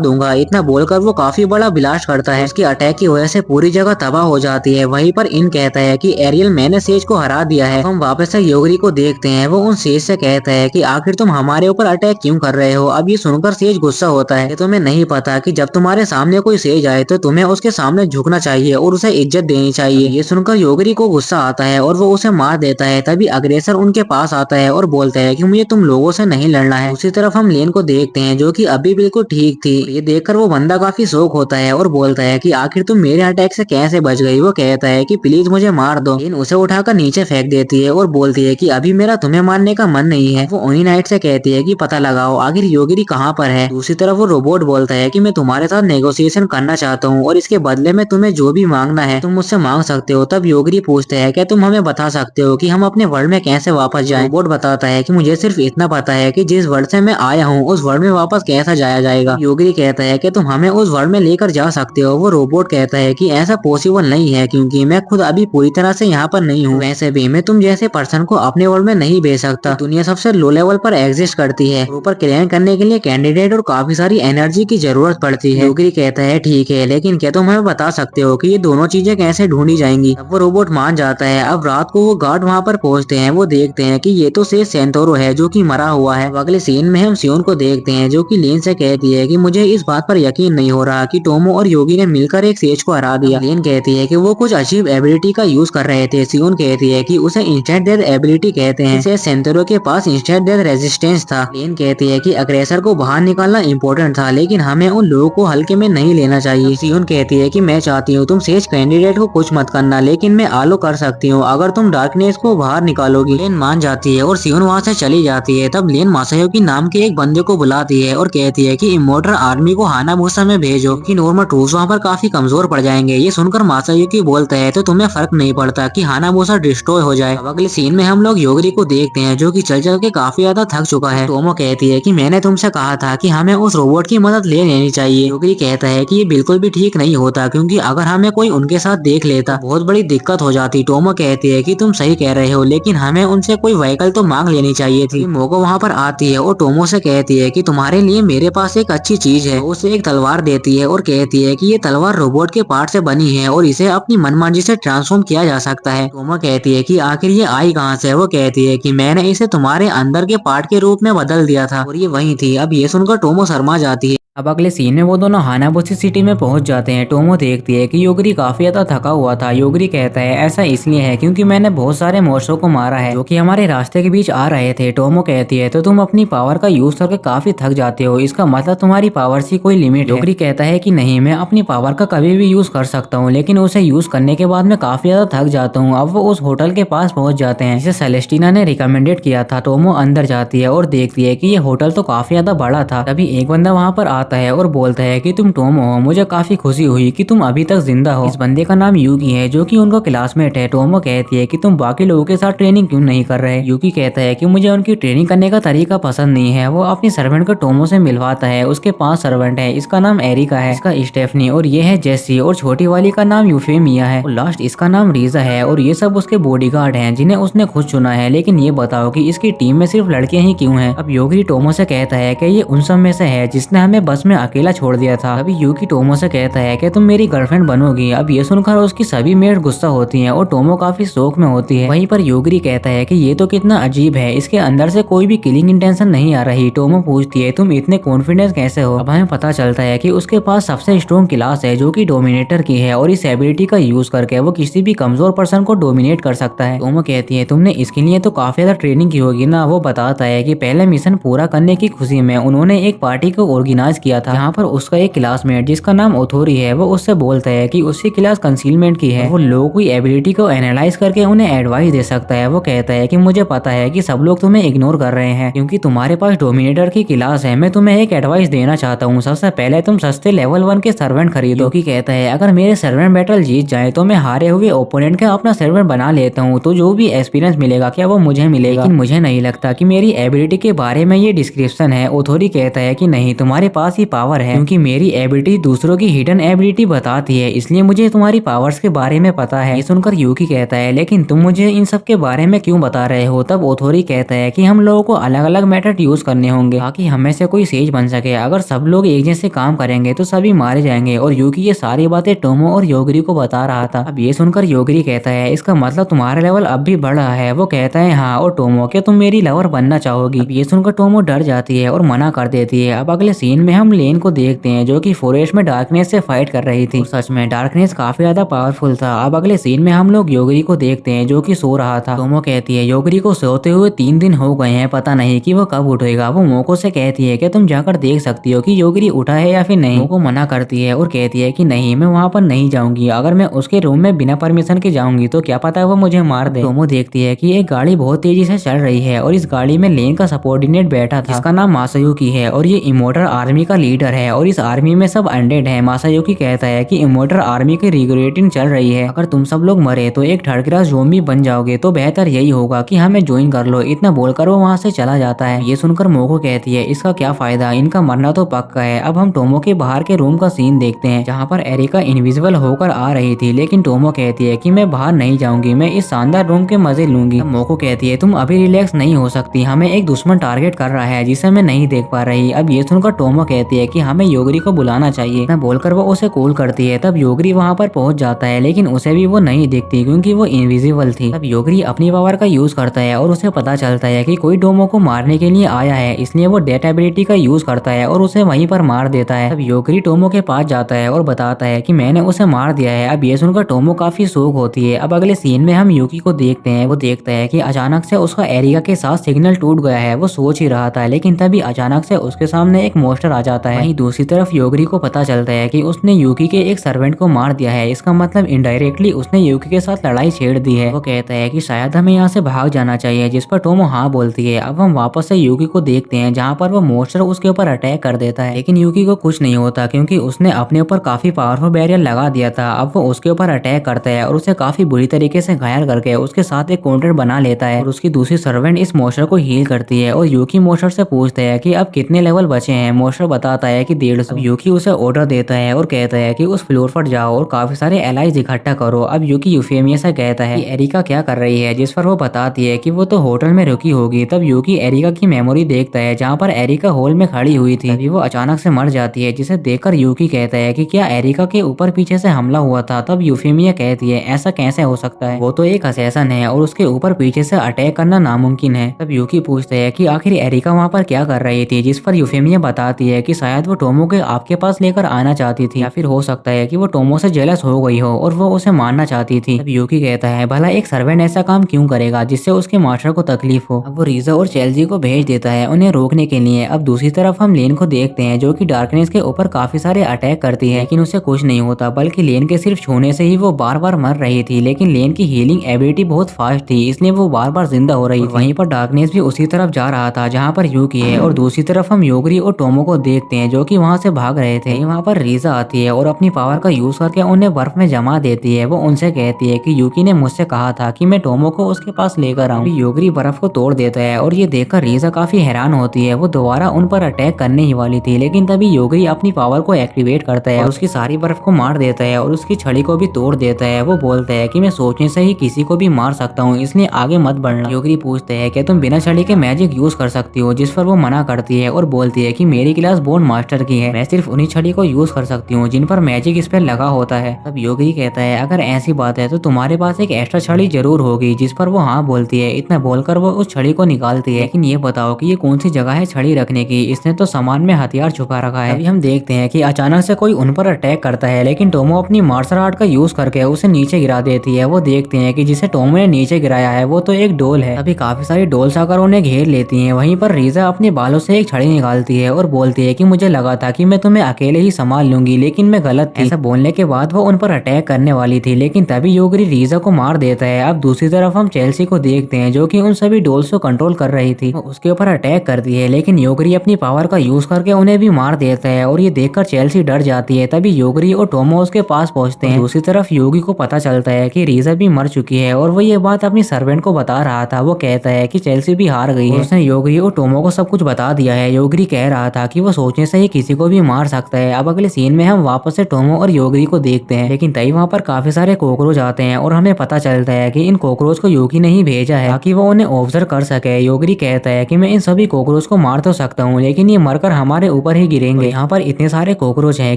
दूंगा। इतना बोलकर वो काफी बड़ा ब्लास्ट करता है। उसकी अटैक की वजह से पूरी जगह तबाह हो जाती है। वहीं पर इन कहता है कि एरियल मैंने सेज को हरा दिया है। हम वापस से योगरी को देखते हैं। वो उन सेज से कहता है कि आखिर तुम हमारे ऊपर अटैक क्यों कर रहे हो। अब ये सुनकर सेज गुस्सा होता है कि तुम्हें नहीं पता कि जब तुम्हारे सामने कोई सेज आए तो तुम्हें उसके सामने झुकना चाहिए और उसे इज्जत देनी चाहिए। ये सुनकर योगरी को गुस्सा आता है और वो उसे मार देता है। तभी अग्रेसर उनके पास आता है और बोलता है कि मुझे तुम लोगों से नहीं लड़ना है। उसी तरफ हम लेन को देखते हैं जो कि अभी बिल्कुल ठीक थी। ये देखकर वो बंदा काफी शौक होता है और बोलता है कि आखिर तुम मेरे अटैक से कैसे बच गई। वो कहता है कि प्लीज मुझे मार दो। लेन उसे उठाकर नीचे फेंक देती है और बोलती है कि अभी मेरा तुम्हें मारने का मन नहीं है। वो ओनी नाइट से कहती है कि पता लगाओ आखिर योगिरी कहाँ पर है। दूसरी तरफ वो रोबोट बोलता है कि मैं तुम्हारे साथ नेगोशिएशन करना चाहता हूँ और इसके बदले में तुम्हें जो भी मांगना है तुम मुझसे मांग सकते हो। तब योगिरी पूछता है क्या तुम हमें बता सकते हो कि हम अपने वर्ल्ड में कैसे वापस जाएं। रोबोट बताता है कि मुझे सिर्फ इतना पता है कि जिस वर्ल्ड से मैं आया हूँ उस वर्ल्ड में वापस कैसा जाया जाएगा। योगिरी कहता है कि तुम हमें उस वर्ल्ड में लेकर जा सकते हो। वो रोबोट कहता है कि ऐसा पॉसिबल नहीं है क्योंकि मैं खुद अभी पूरी तरह से यहाँ पर नहीं हूँ। वैसे भी मैं तुम जैसे पर्सन को अपने वर्ल्ड में नहीं भेज सकता। दुनिया सबसे लो लेवल पर एग्जिस्ट करती है। ऊपर क्लेम करने के लिए कैंडिडेट और काफी सारी एनर्जी की जरूरत पड़ती है। योगिरी कहता है ठीक है लेकिन क्या तुम हमें बता सकते हो कि ये दोनों चीजें कैसे ढूंढी जाएंगी। अब वो रोबोट मान जाता है। अब रात को वो गार्ड वहाँ पर पहुँचते हैं। वो देखते हैं कि ये तो सेज सेंटोरो है जो कि मरा हुआ है। अगले सीन में हम सियोन को देखते हैं जो कि लेन से कहती है कि मुझे इस बात पर यकीन नहीं हो रहा कि टोमो और योगी ने मिलकर एक सेज को हरा दिया। लेन कहती है कि वो कुछ अजीब एबिलिटी का यूज कर रहे थे। सियोन कहती है कि उसे इंस्टेंट डेथ एबिलिटी कहते हैं। इसे सेंटोरो के पास इंस्टेंट डेथ रेजिस्टेंस था। लेन कहती है कि अग्रेसर को बाहर निकालना इम्पोर्टेंट था लेकिन हमें उन लोगों को हल्के में नहीं लेना चाहिए। सियोन कहती है कि मैं चाहती हूँ तुम सेज कैंडिडेट को कुछ मत करना लेकिन मैं आलो कर सकती हूँ अगर तुम डार्कनेस को बाहर निकालोगी। लेन मान जाती है और सियोन वहाँ से चली जाती है। तब लेन मासायोकी नाम के एक बंदे को बुलाती है और कहती है कि इमोर्टल आर्मी को हानाबुसा में भेजो कि नॉर्मल ट्रूप्स वहाँ पर काफी कमजोर पड़ जाएंगे। ये सुनकर मासायोकी बोलता है तो तुम्हें फर्क नहीं पड़ता कि हानाबुसा डिस्ट्रॉय हो जाए। अब अगले सीन में हम लोग योगरी को देखते हैं जो कि चल चल के काफी ज्यादा थक चुका है। टोमो कहती है कि मैंने तुमसे कहा था कि हमें उस रोबोट की मदद ले लेनी चाहिए। योगरी कहता है कि ये बिल्कुल भी ठीक नहीं होता क्योंकि अगर हमें कोई उनके साथ देख लेता बहुत बड़ी दिक्कत हो जाती। टोमो कहती है कि तुम सही कह रहे हो लेकिन हमें उनसे कोई व्हीकल तो मांग लेनी चाहिए थी। मोको वहाँ पर आती है और टोमो से कहती है कि तुम्हारे लिए मेरे पास एक अच्छी चीज है। उसे एक तलवार देती है और कहती है कि ये तलवार रोबोट के पार्ट से बनी है और इसे अपनी मनमर्जी से ट्रांसफॉर्म किया जा सकता है। टोमो कहती है कि आखिर ये आई कहाँ से। वो कहती है कि मैंने इसे तुम्हारे अंदर के पार्ट के रूप में बदल दिया था और ये वही थी। अब ये सुनकर टोमो शर्मा जाती है। अब अगले सीन में वो दोनों हानाबुसी सिटी में पहुंच जाते हैं। टोमो देखती है कि योगरी काफी ज्यादा थका हुआ था। योगरी कहता है ऐसा इसलिए है क्योंकि मैंने बहुत सारे मॉन्स्टरों को मारा है जो कि हमारे रास्ते के बीच आ रहे थे। टोमो कहती है तो तुम अपनी पावर का यूज करके काफी थक जाते हो, इसका मतलब तुम्हारी पावर की कोई लिमिट है। योगरी कहता है कि नहीं, मैं अपनी पावर का कभी भी यूज कर सकता हूँ लेकिन उसे यूज करने के बाद मैं काफी ज्यादा थक जाता हूँ। अब वो उस होटल के पास पहुंच जाते हैं जिसे सेलेस्टिना ने रिकमेंडेड किया था। टोमो अंदर जाती है और देखती है कि ये होटल तो काफी ज्यादा बड़ा था। तभी एक बंदा वहाँ पर आता है और बोलता है कि तुम टोमो हो, मुझे काफी खुशी हुई कि तुम अभी तक जिंदा हो। इस बंदे का नाम यूकी है जो कि उनका क्लासमेट है। टोमो कहती है कि तुम बाकी लोगों के साथ ट्रेनिंग क्यों नहीं कर रहे। यूकी कहता है कि मुझे उनकी ट्रेनिंग करने का तरीका पसंद नहीं है। वो अपनी सर्वेंट को टोमो से मिलवाता है। उसके 5 सर्वेंट है। इसका नाम एरिका है, इसका स्टेफनी और ये है जेसी और छोटी वाली का नाम यूफेमिया है और लास्ट इसका नाम रीजा है। और ये सब उसके बॉडीगार्ड हैं जिन्हें उसने खुद चुना है। लेकिन ये बताओ कि इसकी टीम में सिर्फ लड़के ही क्यों हैं। अब योगी टोमो से कहता है कि ये उन सब में से है जिसने हमें बस में अकेला छोड़ दिया था। अभी यूकी टोमो से कहता है कि तुम मेरी गर्लफ्रेंड बनोगी। अब ये सुनकर उसकी सभी मेट गुस्सा होती हैं और टोमो काफी शौक में होती है। वहीं पर योगरी कहता है कि ये तो कितना अजीब है, इसके अंदर से कोई भी किलिंग इंटेंशन नहीं आ रही। टोमो पूछती है तुम इतने कॉन्फिडेंस कैसे हो। अब हमें पता चलता है कि उसके पास सबसे स्ट्रॉन्ग क्लास है जो कि डोमिनेटर की है और इस एबिलिटी का यूज करके वो किसी भी कमजोर पर्सन को डोमिनेट कर सकता है। टोमो कहती है तुमने इसके लिए तो काफी ज्यादा ट्रेनिंग की होगी ना। वो बताता है कि पहले मिशन पूरा करने की खुशी में उन्होंने एक पार्टी को ऑर्गेनाइज किया था, जहाँ पर उसका एक क्लासमेट जिसका नाम ओथोरी है वो उससे बोलता है कि उसकी क्लास कंसीलमेंट की है, वो लोगों की एबिलिटी को एनालाइज करके उन्हें एडवाइस दे सकता है। वो कहता है कि मुझे पता है कि सब लोग तुम्हें इग्नोर कर रहे हैं क्योंकि तुम्हारे पास डोमिनेटर की क्लास है। मैं तुम्हें एक एडवाइस देना चाहता हूँ, सबसे पहले तुम सस्ते लेवल 1 के सर्वेंट खरीदो। यूकी कहता है अगर मेरे सर्वेंट बैटल जीत जाए तो मैं हारे हुए ओपोनेंट का अपना सर्वेंट बना लेता हूँ, तो जो भी एक्सपीरियंस मिलेगा क्या वो मुझे मिलेगा, लेकिन मुझे नहीं लगता कि मेरी एबिलिटी के बारे में ये डिस्क्रिप्शन है। ओथोरी कहता है कि नहीं, तुम्हारे पास ही पावर है, क्योंकि मेरी एबिलिटी दूसरों की हिडन एबिलिटी बताती है, इसलिए मुझे तुम्हारी पावर्स के बारे में पता है। ये सुनकर यूकी कहता है लेकिन तुम मुझे इन सब के बारे में क्यों बता रहे हो। तब ओथोरी कहता है कि हम लोगों को अलग अलग मेथड यूज करने होंगे ताकि हमें से कोई सेज बन सके। अगर सब लोग एक जैसे काम करेंगे तो सभी मारे जाएंगे। और यूकी ये सारी बातें टोमो और योगरी को बता रहा था। अब ये सुनकर योगरी कहता है इसका मतलब तुम्हारा लेवल अब भी बढ़ रहा है। वो कहता है हाँ। और टोमो, क्या तुम मेरी लवर बनना चाहोगी। अब ये सुनकर टोमो डर जाती है और मना कर देती है। अब अगले सीन में हम लेन को देखते हैं जो कि फॉरेस्ट में डार्कनेस से फाइट कर रही थी। सच में डार्कनेस काफी ज्यादा पावरफुल था। अब अगले सीन में हम लोग योगरी को देखते हैं जो कि सो रहा था। टोमो कहती है योगरी को सोते हुए 3 दिन हो गए हैं, पता नहीं कि वो कब उठेगा। वो मोको से कहती है कि तुम जाकर देख सकती हो कि योगरी उठा है या फिर नहीं। मोको मना करती है और कहती है कि नहीं, मैं वहाँ पर नहीं जाऊंगी। अगर मैं उसके रूम में बिना परमिशन के जाऊंगी तो क्या पता वो मुझे मार दे। टोमो देखती है कि एक गाड़ी बहुत तेजी से चल रही है और इस गाड़ी में लेन का सबऑर्डिनेट बैठा था जिसका नाम मासायुकी है और ये इमोर्टल आर्मी का लीडर है और इस आर्मी में सब अनडेड है। मासायुकी कहता है कि इमोर्टल आर्मी की रिक्रूटिंग चल रही है, अगर तुम सब लोग मरे तो एक थर्ड क्लास ज़ॉम्बी बन जाओगे, तो बेहतर यही होगा कि हमें ज्वाइन कर लो। इतना बोलकर वो वहाँ से चला जाता है। ये सुनकर मोको कहती है इसका क्या फायदा, इनका मरना तो पक्का है। अब हम टोमो के बाहर के रूम का सीन देखते हैं जहाँ पर एरिका इनविजिबल होकर आ रही थी, लेकिन टोमो कहती है कि मैं बाहर नहीं जाऊंगी, मैं इस शानदार रूम के मजे लूंगी। मोको कहती है तुम अभी रिलैक्स नहीं हो सकती, हमें एक दुश्मन टारगेट कर रहा है जिसे मैं नहीं देख पा रही। अब ये सुनकर टोमो कहती है कि हमें योगरी को बुलाना चाहिए। न बोलकर वो उसे कॉल करती है। तब योगरी वहाँ पर पहुंच जाता है लेकिन उसे भी वो नहीं दिखती क्योंकि वो इनविजिबल थी। तब योगरी अपनी पावर का यूज करता है और उसे पता चलता है कि कोई टोमो को मारने के लिए आया है, इसलिए वो डेथ एबिलिटी का यूज करता है और उसे वहीं पर मार देता है। तब योगरी टोमो के पास जाता है और बताता है कि मैंने उसे मार दिया है। अब ये सुनकर टोमो काफी शौक होती है। अब अगले सीन में हम यूकी को देखते हैं। वो देखता है कि अचानक से उसका एरिका के साथ सिग्नल टूट गया है। वो सोच ही रहा था लेकिन तभी अचानक से उसके सामने एक मोस्टर आ जाता है। वहीं दूसरी तरफ योगरी को पता चलता है कि उसने यूकी के एक सर्वेंट को मार दिया है। इसका मतलब इनडायरेक्टली उसने यूकी के साथ लड़ाई छेड़ दी है। वो कहता है कि शायद हमें यहाँ से भाग जाना चाहिए, जिस पर टोमो हाँ बोलती है। अब हम वापस से यूकी को देखते हैं जहाँ पर वो मोस्टर उसके ऊपर अटैक कर देता है, लेकिन यूकी को कुछ नहीं होता क्योंकि उसने अपने ऊपर काफी पावरफुल बैरियर लगा दिया था। अब वो उसके ऊपर अटैक करता है और उसे काफी बुरी तरीके से घायल करके उसके साथ एक कॉन्ट्रैक्ट बना लेता है और उसकी दूसरी सर्वेंट इस मोस्टर को हील करती है। और यूकी मोस्टर से पूछता है कि अब कितने लेवल बचे हैं। मोस्टर बताता है कि 150। यूकी उसे ऑर्डर देता है और कहता है कि उस फ्लोर पर जाओ और काफी सारे एलाइज इकट्ठा करो। अब यूकी यूफेमिया से कहता है कि एरिका क्या कर रही है, जिस पर वो बताती है कि वो तो होटल में रुकी होगी। तब यूकी एरिका की मेमोरी देखता है जहाँ पर एरिका हॉल में खड़ी हुई थी। तभी वो अचानक से मर जाती है, जिसे देखकर यूकी कहता है कि क्या एरिका के ऊपर पीछे से हमला हुआ था। तब यूफेमिया कहती है ऐसा कैसे हो सकता है, वो तो एक असैसन है और उसके ऊपर पीछे से अटैक करना नामुमकिन है। तब यूकी पूछते है कि आखिर एरिका वहाँ पर क्या कर रही थी, जिस पर यूफेमिया बताती है कि शायद वो टोमो के आपके पास लेकर आना चाहती थी, या फिर हो सकता है कि वो टोमो से जेलस हो गई हो और वो उसे मारना चाहती थी। तब यूकी कहता है भला एक सर्वेंट ऐसा काम क्यों करेगा जिससे उसके मास्टर को तकलीफ हो। अब वो रीजा और चेल्सी को भेज देता है उन्हें रोकने के लिए। अब दूसरी तरफ हम लेन को देखते हैं जो कि डार्कनेस के ऊपर काफी सारे अटैक करती है, लेकिन उसे कुछ नहीं होता, बल्कि लेन के सिर्फ छूने से ही वो बार बार मर रही थी। लेकिन लेन की हीलिंग एबिलिटी बहुत फास्ट थी, इसलिए वो बार बार जिंदा हो रही थी। वहीं पर डार्कनेस भी उसी तरफ जा रहा था जहाँ पर यूकी है। और दूसरी तरफ हम योगरी और टोमो को देखते हैं जो कि वहाँ से भाग रहे थे। वहाँ पर रीजा आती है और अपनी पावर का यूज करके उन्हें बर्फ में जमा देती है। वो उनसे कहती है कि यूकी ने मुझसे कहा था कि मैं टोमो को उसके पास लेकर आऊं। योगरी बर्फ को तोड़ देता है और ये देखकर रीजा काफी हैरान होती है। वो दोबारा उन पर अटैक करने ही वाली थी, लेकिन तभी योगरी अपनी पावर को एक्टिवेट करता है और उसकी सारी बर्फ को मार देता है और उसकी छड़ी को भी तोड़ देता है। वो बोलता है कि मैं सोचने से ही किसी को भी मार सकता हूँ, इसलिए आगे मत बढ़ना। योगरी पूछते है कि तुम बिना छड़ी के मैजिक यूज कर सकती हो, जिस पर वो मना करती है और बोलती है कि मेरी क्लास बोन मास्टर की है, मैं सिर्फ उन्हीं छड़ी को यूज कर सकती हूँ जिन पर मैजिक स्पेल लगा होता है। तब योगरी कहता है अगर ऐसी बात है तो तुम्हारे पास एक एक्स्ट्रा छड़ी जरूर होगी, जिस पर वो हाँ बोलती है। इतना बोलकर वो उस छड़ी को निकालती है, लेकिन ये बताओ कि ये कौन सी जगह है छड़ी रखने की, इसने तो सामान में हथियार छुपा रखा है। अभी हम देखते हैं कि अचानक से कोई उन पर अटैक करता है, लेकिन टोमो अपनी मार्शल आर्ट का यूज करके उसे नीचे गिरा देती है। वो देखते हैं कि जिसे टोमो ने नीचे गिराया है वो तो एक डोल है। अभी काफी सारी डोल्स आकर उन्हें घेर लेती हैं। वहीं पर रीजा अपने बालों से एक छड़ी निकालती है और बोलती है है कि मुझे लगा था कि मैं तुम्हें अकेले ही संभाल लूंगी, लेकिन मैं गलत थी। ऐसा बोलने के बाद वो उन पर अटैक करने वाली थी, लेकिन तभी योगरी रीजा को मार देता है। अब दूसरी तरफ हम चेल्सी को देखते हैं जो कि उन सभी डॉल्स को कंट्रोल कर रही थी। वो उसके ऊपर अटैक करती है, लेकिन योगरी अपनी पावर का यूज करके उन्हें भी मार देता है और ये देखकर चेल्सी डर जाती है। तभी योगरी और टोमो उसके पास पहुंचते हैं। दूसरी तरफ योगी को पता चलता है कि रीजा भी मर चुकी है और वो ये बात अपनी सर्वेंट को बता रहा था। वो कहता है कि चेल्सी भी हार गई है। उसने योगी और टोमो को सब कुछ बता दिया है। योगी कह रहा था कि वो सोचने से ही किसी को भी मार सकता है। अब अगले सीन में हम वापस से टोमो और योगी को देखते हैं, लेकिन तभी वहाँ पर काफी सारे कॉकरोच आते हैं और हमें पता चलता है कि इन कॉकरोच को योगी ने ही भेजा है ताकि वो उन्हें ऑब्जर्व कर सके। योगी कहता है कि मैं इन सभी कॉकरोच को मार तो सकता हूँ, लेकिन ये मरकर हमारे ऊपर ही गिरेंगे। यहाँ पर इतने सारे कॉकरोच हैं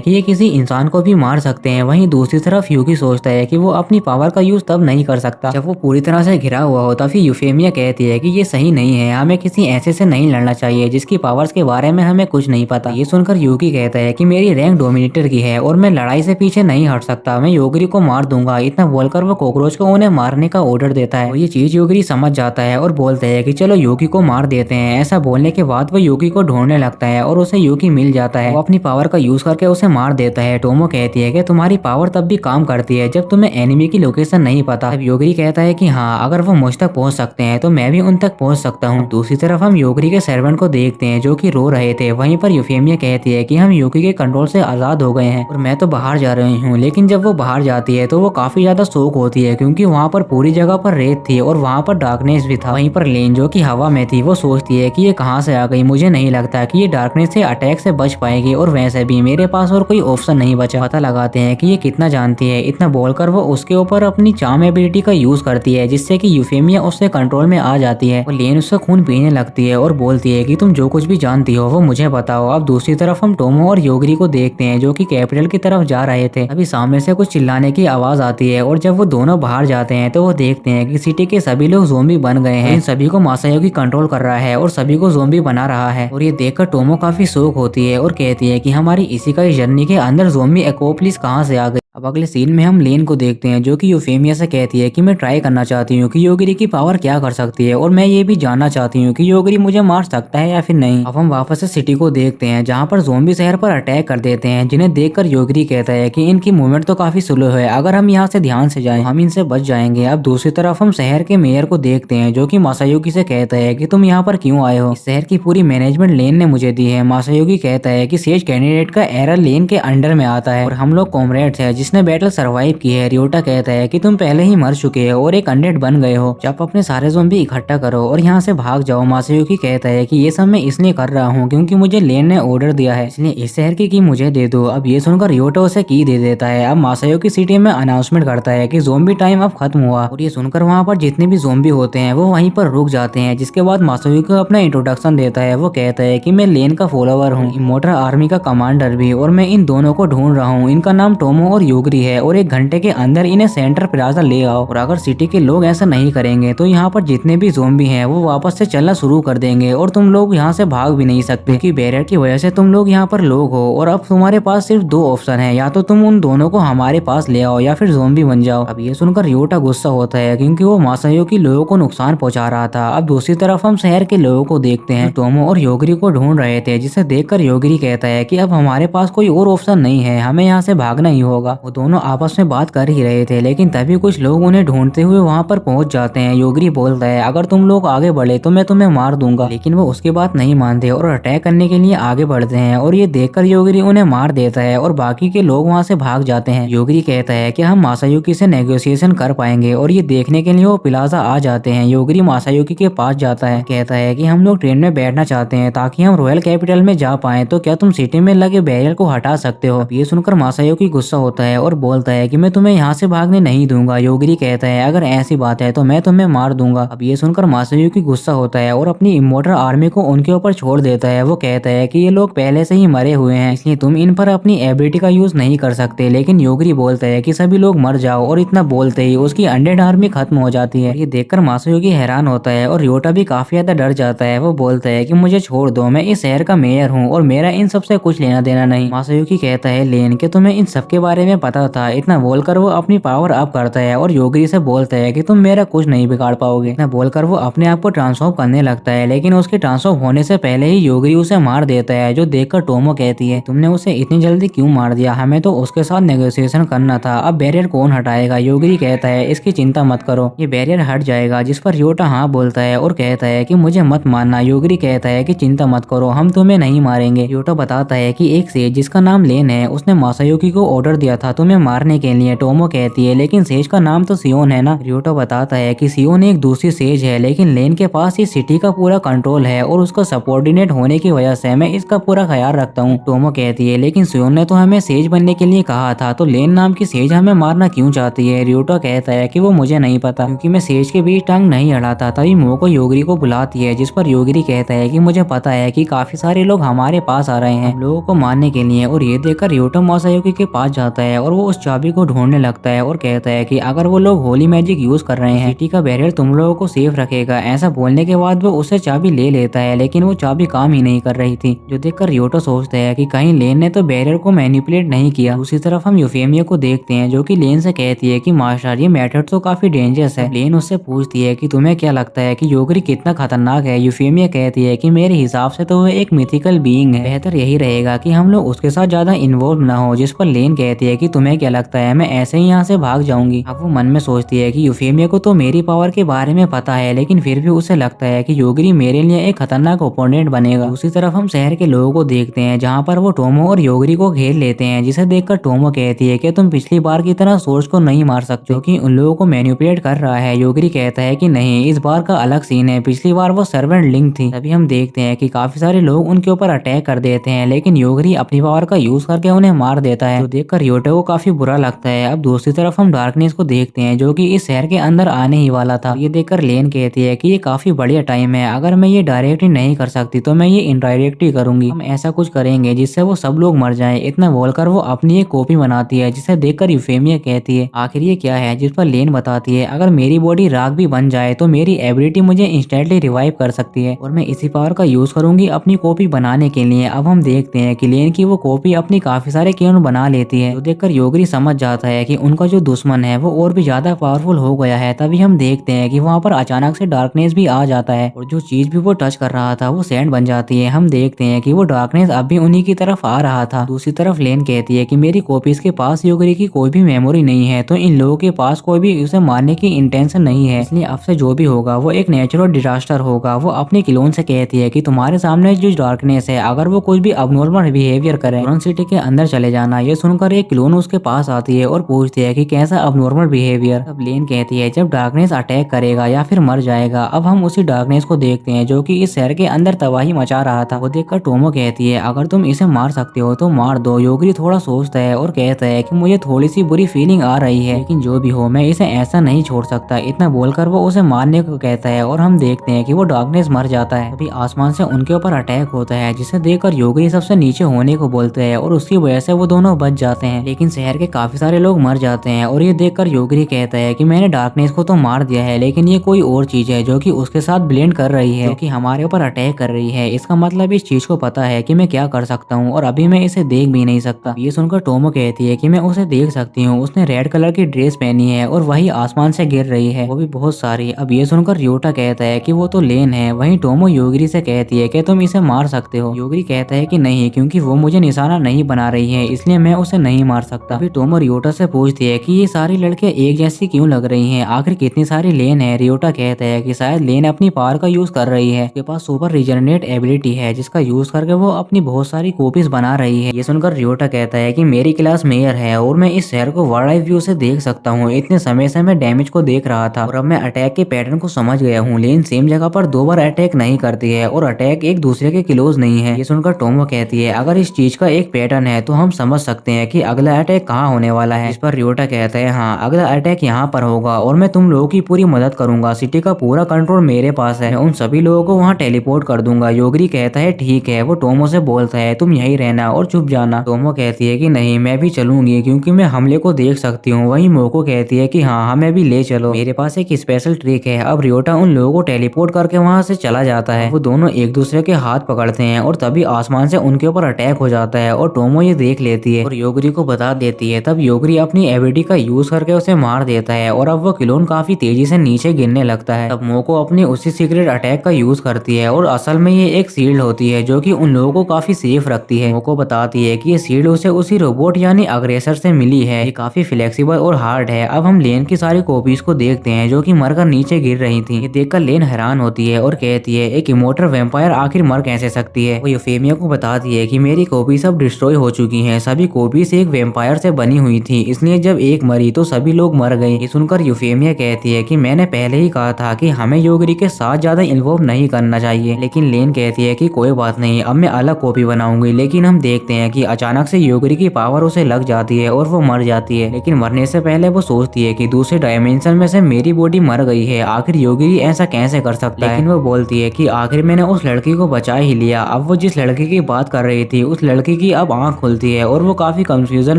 कि ये किसी इंसान को भी मार सकते हैं। वहीं दूसरी तरफ योगी सोचता है कि वो अपनी पावर का यूज तब नहीं कर सकता जब वो पूरी तरह से घिरा हुआ हो। तभी यूफेमिया कहती है कि ये सही नहीं है, हमें किसी ऐसे से नहीं लड़ना चाहिए जिसकी पावर्स के बारे में हमें कुछ नहीं पता। ये सुनकर योगी कहता है कि मेरी रैंक डोमिनेटर की है और मैं लड़ाई से पीछे नहीं हट सकता, मैं योगी को मार दूंगा। इतना बोलकर वो कॉकरोच को उन्हें मारने का ऑर्डर देता है और ये चीज योगी समझ जाता है और बोलता है कि चलो योगी को मार देते हैं। ऐसा बोलने के बाद वो योगी को ढूंढने लगता है और उसे योगी मिल जाता है। वो अपनी पावर का यूज करके उसे मार देता है। टोमो कहती है कि तुम्हारी पावर तब भी काम करती है जब तुम्हें एनिमी की लोकेशन नहीं पता। अब योगी कहता है कि हाँ, अगर वो मुझ तक पहुंच सकते हैं तो मैं भी उन तक पहुंच सकता हूँ। दूसरी तरफ हम योगी के सर्वेंट को देखते हैं जो कि रो रहे थे। वहीं पर यूफेमिया कहती है कि हम योगी के कंट्रोल से आजाद हो गए हैं और मैं तो बाहर जा रही हूँ। लेकिन जब वो बाहर जाती है तो वो काफी ज्यादा शौक होती है क्योंकि वहाँ पर पूरी जगह पर रेत थी और वहाँ पर डार्कनेस भी था। वहीं पर लेन जो कि हवा में थी वो सोचती है कि ये कहाँ से आ गई, मुझे नहीं लगता कि ये डार्कनेस से अटैक से बच पाएगी और वैसे भी मेरे पास और कोई ऑप्शन नहीं बचा। पता लगाते हैं कि ये कितना जानती है। इतना बोलकर वो उसके ऊपर अपनी चार्म एबिलिटी का यूज करती है जिससे कि यूफेमिया उससे कंट्रोल में आ जाती है और लेन उसका खून पीने लगती है और बोलती है कि तुम जो कुछ भी जानती हो वो मुझे बताओ। अब दूसरी तरफ हम टोमो और योगी को देखते हैं जो कि कैपिटल की तरफ जा रहे थे। अभी सामने से कुछ चिल्लाने की आवाज आती है और जब वो दोनों बाहर जाते हैं तो वो देखते हैं कि सिटी के सभी लोग ज़ोंबी बन गए हैं। इन सभी को मासायोगी कंट्रोल कर रहा है और सभी को ज़ोंबी बना रहा है और ये देखकर टोमो काफी शौक होती है और कहती है कि हमारी इसी का जर्नी के अंदर ज़ोंबी एकोपलिस कहाँ से आ गई। अब अगले सीन में हम लेन को देखते हैं जो कि यूफेमिया से कहती है कि मैं ट्राई करना चाहती हूँ कि योगी की पावर क्या कर सकती है और मैं ये भी जानना चाहती हूँ कि योगी मुझे मार सकता है या फिर नहीं। अब हम वापस से सिटी को देखते हैं जहाँ पर ज़ोंबी शहर पर अटैक कर देते हैं, जिन्हें देखकर योगी कहता है कि इनकी मूवमेंट तो काफी स्लो है, अगर हम यहाँ से ध्यान से जाएं हम इनसे बच जाएंगे। अब दूसरी तरफ हम शहर के मेयर को देखते हैं जो कि मासायोगी से कहता है कि तुम यहाँ पर क्यों आए हो, इस शहर की पूरी मैनेजमेंट लेन ने मुझे दी है। मासायोगी कहता है कि सेज कैंडिडेट का एरर लेन के अंडर में आता है और हम लोग कॉमरेड्स है जिसने बैटल सर्वाइव की है। रियोटा कहता है कि तुम पहले ही मर चुके हो और एक अनडेड बन गए हो, जब अपने सारे ज़ोंबी इकट्ठा करो और यहाँ से भाग जाओ। मासायोगी कहता है कि ये सब मैं इसलिए कर रहा हूँ क्योंकि मुझे लेन ने ऑर्डर दिया है, इसलिए इस शहर की की मुझे दे दो। अब ये सुनकर रियोटा उसे की दे देता है। अब मासायोगी सिटी में अनाउंसमेंट करता है कि ज़ोंबी टाइम अब खत्म हुआ और ये सुनकर वहाँ पर जितने भी ज़ोंबी होते हैं वो वहीं पर रुक जाते हैं। जिसके बाद मासायोगी को अपना इंट्रोडक्शन देता है। वो कहता है कि मैं लेन का फॉलोवर हूँ, इमोर्टल आर्मी का कमांडर भी, और मैं इन दोनों को ढूंढ रहा हूँ। इनका नाम टोमो और योगी है और 1 घंटे के अंदर इन्हें सेंटर प्लाजा ले आओ। और अगर सिटी के लोग ऐसा नहीं करेंगे तो यहाँ पर जितने भी ज़ोंबी हैं वो वापस से चलना शुरू कर देंगे और तुम लोग यहाँ से भाग भी नहीं सकते क्योंकि बैरियर की वजह से तुम लोग यहाँ पर लोग हो और अब तुम्हारे पास सिर्फ 2 ऑप्शन है, या तो तुम उन दोनों को हमारे पास ले आओ या फिर ज़ोंबी बन जाओ। अब ये सुनकर रियोटा गुस्सा होता है क्योंकि वो मासायोगी लोगों को नुकसान पहुंचा रहा था। अब दूसरी तरफ हम शहर के लोगों को देखते हैं टोमो और योगी को ढूंढ रहे थे, जिसे देखकर योगी कहता है कि अब हमारे पास कोई और ऑप्शन नहीं है, हमें यहाँ से भागना ही होगा। वो दोनों आपस में बात कर ही रहे थे लेकिन तभी कुछ लोग उन्हें ढूंढते हुए वहाँ पर पहुंच जाते हैं। योगी बोलता है अगर तुम लोग आगे बढ़े तो मैं तुम्हें मार दूंगा, लेकिन वो उसकी बात नहीं मानते और अटैक करने के लिए आगे बढ़ते हैं और ये देखकर योगी उन्हें मार देता है और बाकी के लोग वहाँ से भाग जाते हैं। योगी कहता है कि हम मासायोगी से नेगोशिएशन कर पाएंगे और ये देखने के लिए वो प्लाजा आ जाते हैं। योगी मासायोगी के पास जाता है, कहता है कि हम लोग ट्रेन में बैठना चाहते हैं ताकि हम रॉयल कैपिटल में जा पाए, तो क्या तुम सिटी में लगे बैरियर को हटा सकते हो। अब ये सुनकर मासायोगी गुस्सा होता है और बोलता है कि मैं तुम्हें यहाँ से भागने नहीं दूंगा। योगी कहता है अगर ऐसी बात है तो मैं तुम्हें मार दूंगा। अब ये सुनकर मासायोगी गुस्सा होता है और अपनी इमोर्टल आर्मी को उनके ऊपर छोड़ देता है। वो कहता है कि ये लोग पहले से ही मरे हुए हैं, इसलिए तुम इन पर अपनी एबिलिटी का यूज नहीं कर सकते। लेकिन योगी बोलता है कि सभी लोग मर जाओ और इतना बोलते ही उसकी अनडेड आर्मी खत्म हो जाती है। ये देखकर मासायोगी हैरान होता है और रियोटा भी काफी ज्यादा डर जाता है। वो बोलता है कि मुझे छोड़ दो, मैं इस शहर का मेयर हूँ और मेरा इन सबसे कुछ लेना देना नहीं। मासायोगी कहता है लेन के तुम्हें इन सब के बारे में पता था। इतना बोलकर वो अपनी पावर अप करता है और योगरी से बोलता है कि तुम मेरा कुछ नहीं बिगाड़ पाओगे। इतना बोलकर वो अपने आप को ट्रांसफॉर्म करने लगता है, लेकिन उसके ट्रांसफॉर्म होने से पहले ही योगरी उसे मार देता है, जो देखकर टोमो कहती है तुमने उसे इतनी जल्दी क्यों मार दिया, हमें तो उसके साथ नेगोशिएशन करना था। अब बैरियर कौन हटाएगा? योगरी कहता है इसकी चिंता मत करो, ये बैरियर हट जाएगा। जिस पर रियोटा हाँ बोलता है और कहता है कि मुझे मत मारना। योगरी कहता है कि चिंता मत करो, हम तुम्हें नहीं मारेंगे। रियोटा बताता है कि एक सेज जिसका नाम लेन है उसने मासायोकी को ऑर्डर दिया था तुम्हें मारने के लिए। टोमो कहती है लेकिन सेज का नाम तो सियोन है ना। रियोटा बताता है कि सियोन एक दूसरी सेज है, लेकिन लेन के पास इस सिटी का पूरा कंट्रोल है और उसका सबऑर्डिनेट होने की वजह से मैं इसका पूरा ख्याल रखता हूँ। टोमो कहती है लेकिन सियोन ने तो हमें सेज बनने के लिए कहा था, तो लेन नाम की सेज हमें मारना क्यों चाहती है? रियोटा कहता है कि वो मुझे नहीं पता, क्योंकि मैं सेज के बीच टांग नहीं अड़ाता। तभी मोको योगरी को बुलाती है, जिस पर योगरी कहता है कि मुझे पता है कि काफी सारे लोग हमारे पास आ रहे हैं हम लोगों को मारने के लिए। और ये देखकर रियोटा मासायोकी के पास जाता है और वो उस चाबी को ढूंढने लगता है और कहता है कि अगर वो लोग होली मैजिक यूज कर रहे हैं सिटी का बैरियर तुम लोगों को सेफ रखेगा। ऐसा बोलने के बाद वो उससे चाबी ले लेता है, लेकिन वो चाबी काम ही नहीं कर रही थी, जो देखकर रियोटा सोचता है कि कहीं लेन ने तो बैरियर को मैनिपुलेट नहीं किया। दूसरी तरफ हम यूफेमिया को देखते हैं, जो कि लेन से कहती है कि मास्टर ये मेथड तो काफी डेंजरस है। लेन उससे पूछती है कि तुम्हें क्या लगता है कि योगरी कितना खतरनाक है? यूफेमिया कहती है कि मेरे हिसाब से तो वो एक मिथिकल बीइंग है, बेहतर यही रहेगा कि हम लोग उसके साथ ज्यादा इन्वॉल्व ना हो। जिस पर लेन कहती है कि तुम्हें क्या लगता है मैं ऐसे ही यहाँ से भाग जाऊंगी? अब वो मन में सोचती है कि यूफेमिया को तो मेरी पावर के बारे में पता है, लेकिन फिर भी उसे लगता है कि योगरी मेरे लिए एक खतरनाक ओपोनेंट बनेगा। दूसरी तरफ हम शहर के लोगों को देखते हैं, जहाँ पर वो टोमो और योगरी को घेर लेते हैं, जिसे देखकर टोमो कहती है कि तुम पिछली बार की तरह सोर्स को नहीं मार सकते, क्योंकि उन लोगों को मैनिपुलेट कर रहा है। योगरी कहता है कि नहीं, इस बार का अलग सीन है, पिछली बार वो सर्वेंट लिंक थी। तभी हम देखते हैं कि काफी सारे लोग उनके ऊपर अटैक कर देते हैं, लेकिन योगरी अपनी पावर का यूज करके उन्हें मार देता है, जो देखकर रियोटा को काफी बुरा लगता है। अब दूसरी तरफ हम डार्कनेस को देखते हैं, जो कि इस शहर के अंदर आने ही वाला था। ये देखकर लेन कहती है कि ये काफी बढ़िया टाइम है, अगर मैं ये डायरेक्टली नहीं कर सकती तो मैं ये इनडायरेक्टली करूंगी। हम ऐसा कुछ करेंगे जिससे वो सब लोग मर जाएं। इतना बोलकर वो अपनी एक कॉपी बनाती है, जिसे देखकर यूफेमिया कहती है आखिर ये क्या है? जिस पर लेन बताती है अगर मेरी बॉडी राख भी बन जाए तो मेरी एबिलिटी मुझे इंस्टेंटली रिवाइव कर सकती है और मैं इसी पावर का यूज करूंगी अपनी कॉपी बनाने के लिए। अब हम देखते हैं कि लेन की वो कॉपी अपनी काफी सारे क्लोन बना लेती है, तो देखकर योगरी समझ जाता है कि उनका जो दुश्मन है वो और भी ज्यादा पावरफुल हो गया है। तभी हम देखते हैं कि वहाँ पर अचानक से डार्कनेस भी आ जाता है और जो चीज भी वो टच कर रहा था वो सैंड बन जाती है। हम देखते हैं कि वो डार्कनेस अब भी उन्हीं की तरफ आ रहा था। दूसरी तरफ लेन कहती है कि मेरी कॉपीज के पास योगरी की कोई भी मेमोरी नहीं है, तो इन लोगों के पास कोई भी उसे मारने की इंटेंशन नहीं है, इसलिए अब से जो भी होगा वो एक नेचुरल डिजास्टर होगा। वो अपने क्लोन से कहती है कि तुम्हारे सामने जो डार्कनेस है अगर वो कुछ भी अबनॉर्मल बिहेवियर करे तुरंत सिटी के अंदर चले जाना। ये सुनकर एक क्लोन उसके पास आती है और पूछती है कि कैसा अबनॉर्मल बिहेवियर? अब लेन कहती है जब डार्कनेस अटैक करेगा या फिर मर जाएगा। अब हम उसी डार्कनेस को देखते हैं जो कि इस शहर के अंदर तबाही मचा रहा था। वो देखकर टोमो कहती है अगर तुम इसे मार सकते हो तो मार दो। योगरी थोड़ा सोचता है और कहता है कि मुझे थोड़ी सी बुरी फीलिंग आ रही है, लेकिन जो भी हो मैं इसे ऐसा नहीं छोड़ सकता। इतना बोलकर वो उसे मारने को कहता है और हम देखते हैं कि वो डार्कनेस मर जाता है। अभी आसमान से उनके ऊपर अटैक होता है, जिसे देखकर योगरी सबसे नीचे होने को बोलते हैं और उसकी वजह से वो दोनों बच जाते हैं, लेकिन शहर के काफी सारे लोग मर जाते हैं। और ये देखकर योगरी कहता है कि मैंने डार्कनेस को तो मार दिया है, लेकिन ये कोई और चीज है जो कि उसके साथ ब्लेंड कर रही है, जो कि हमारे ऊपर अटैक कर रही है। इसका मतलब इस चीज को पता है कि मैं क्या कर सकता हूँ और अभी मैं इसे देख भी नहीं सकता। ये सुनकर टोमो कहती है कि मैं उसे देख सकती हूँ, उसने रेड कलर की ड्रेस पहनी है और वही आसमान से गिर रही है, वो भी बहुत सारी। अब ये सुनकर रियोटा कहता है कि वो तो लेन है। वहीं टोमो योगरी से कहती है कि तुम इसे मार सकते हो। योगरी कहता है कि नहीं, क्योंकि वो मुझे निशाना नहीं बना रही है, इसलिए मैं उसे नहीं मार सकता। अभी टोमो रियोटा से पूछती है कि ये सारी लड़कियां एक जैसी क्यों लग रही हैं, आखिर कितनी सारी लेन है? रियोटा कहता है कि शायद लेन अपनी पावर का यूज कर रही है, उसके पास सुपर रिजनरेट एबिलिटी है जिसका यूज करके वो अपनी बहुत सारी कॉपीज बना रही है। ये सुनकर रियोटा कहता है कि मेरी क्लास मेयर है और मैं इस शहर को वर्ल्ड लाइफ व्यू से देख सकता हूँ। इतने समय से मैं डैमेज को देख रहा था और अब मैं अटैक के पैटर्न को समझ गया हूँ। लेन सेम जगह पर 2 बार अटैक नहीं करती है और अटैक एक दूसरे के क्लोज नहीं है। ये सुनकर टोमो कहती है अगर इस चीज का एक पैटर्न है तो हम समझ सकते हैं कि अगला अटैक कहाँ होने वाला है। इस पर रियोटा कहता है हाँ, अगला अटैक यहाँ पर होगा और मैं तुम लोगों की पूरी मदद करूंगा। सिटी का पूरा कंट्रोल मेरे पास है, मैं उन सभी लोगों को वहाँ टेलीपोर्ट कर दूंगा। योगरी कहता है ठीक है। वो टोमो से बोलता है तुम यही रहना और चुप जाना। टोमो कहती है कि नहीं, मैं भी चलूंगी क्योंकि मैं हमले को देख सकती हूँ। वहीं मोको कहती है कि हाँ, हमें भी ले चलो, मेरे पास एक स्पेशल ट्रिक है। अब रियोटा उन लोगों को टेलीपोर्ट करके वहाँ से चला जाता है। वो दोनों एक दूसरे के हाथ पकड़ते हैं और तभी आसमान से उनके ऊपर अटैक हो जाता है और टोमो ये देख लेती है और योगरी को बता बता देती है। तब योगरी अपनी एबिलिटी का यूज करके उसे मार देता है और अब वो क्लोन काफी तेजी से नीचे गिरने लगता है। तब मोको अपनी उसी सीक्रेट अटैक का यूज करती है और असल में ये एक शील्ड होती है जो कि उन लोगों को काफी सेफ रखती है। मोको बताती है कि ये शील्ड उसे उसी रोबोट यानी अग्रेसर से मिली है। ये काफी फ्लेक्सिबल और हार्ड है। अब हम लेन की सारी कॉपीज को देखते हैं जो कि मरकर नीचे गिर रही थी। ये देखकर लेन हैरान होती है और कहती है एक इमोर्टल वैम्पायर आखिर मर कैसे सकती है। वो यूफेमिया को बताती है कि मेरी कॉपी सब डिस्ट्रॉय हो चुकी हैं। सभी कॉपीज एक वैम्पायर से बनी हुई थी, इसलिए जब एक मरी तो सभी लोग मर गए। ये सुनकर यूफेमिया कहती है कि मैंने पहले ही कहा था कि हमें योगरी के साथ ज्यादा इन्वॉल्व नहीं करना चाहिए। लेकिन लेन कहती है कि कोई बात नहीं, अब मैं अलग कॉपी बनाऊंगी। लेकिन हम देखते हैं कि अचानक से योगरी की पावर उसे लग जाती है और वो मर जाती है। लेकिन मरने से पहले वो सोचती है कि दूसरे डायमेंशन में से मेरी बॉडी मर गई है, आखिर योगरी ऐसा कैसे कर सकता है। लेकिन वो बोलती है कि आखिर मैंने उस लड़की को बचा ही लिया। अब वो जिस लड़की की बात कर रही थी उस लड़की की अब आंख खुलती है और वो काफी कंफ्यूजन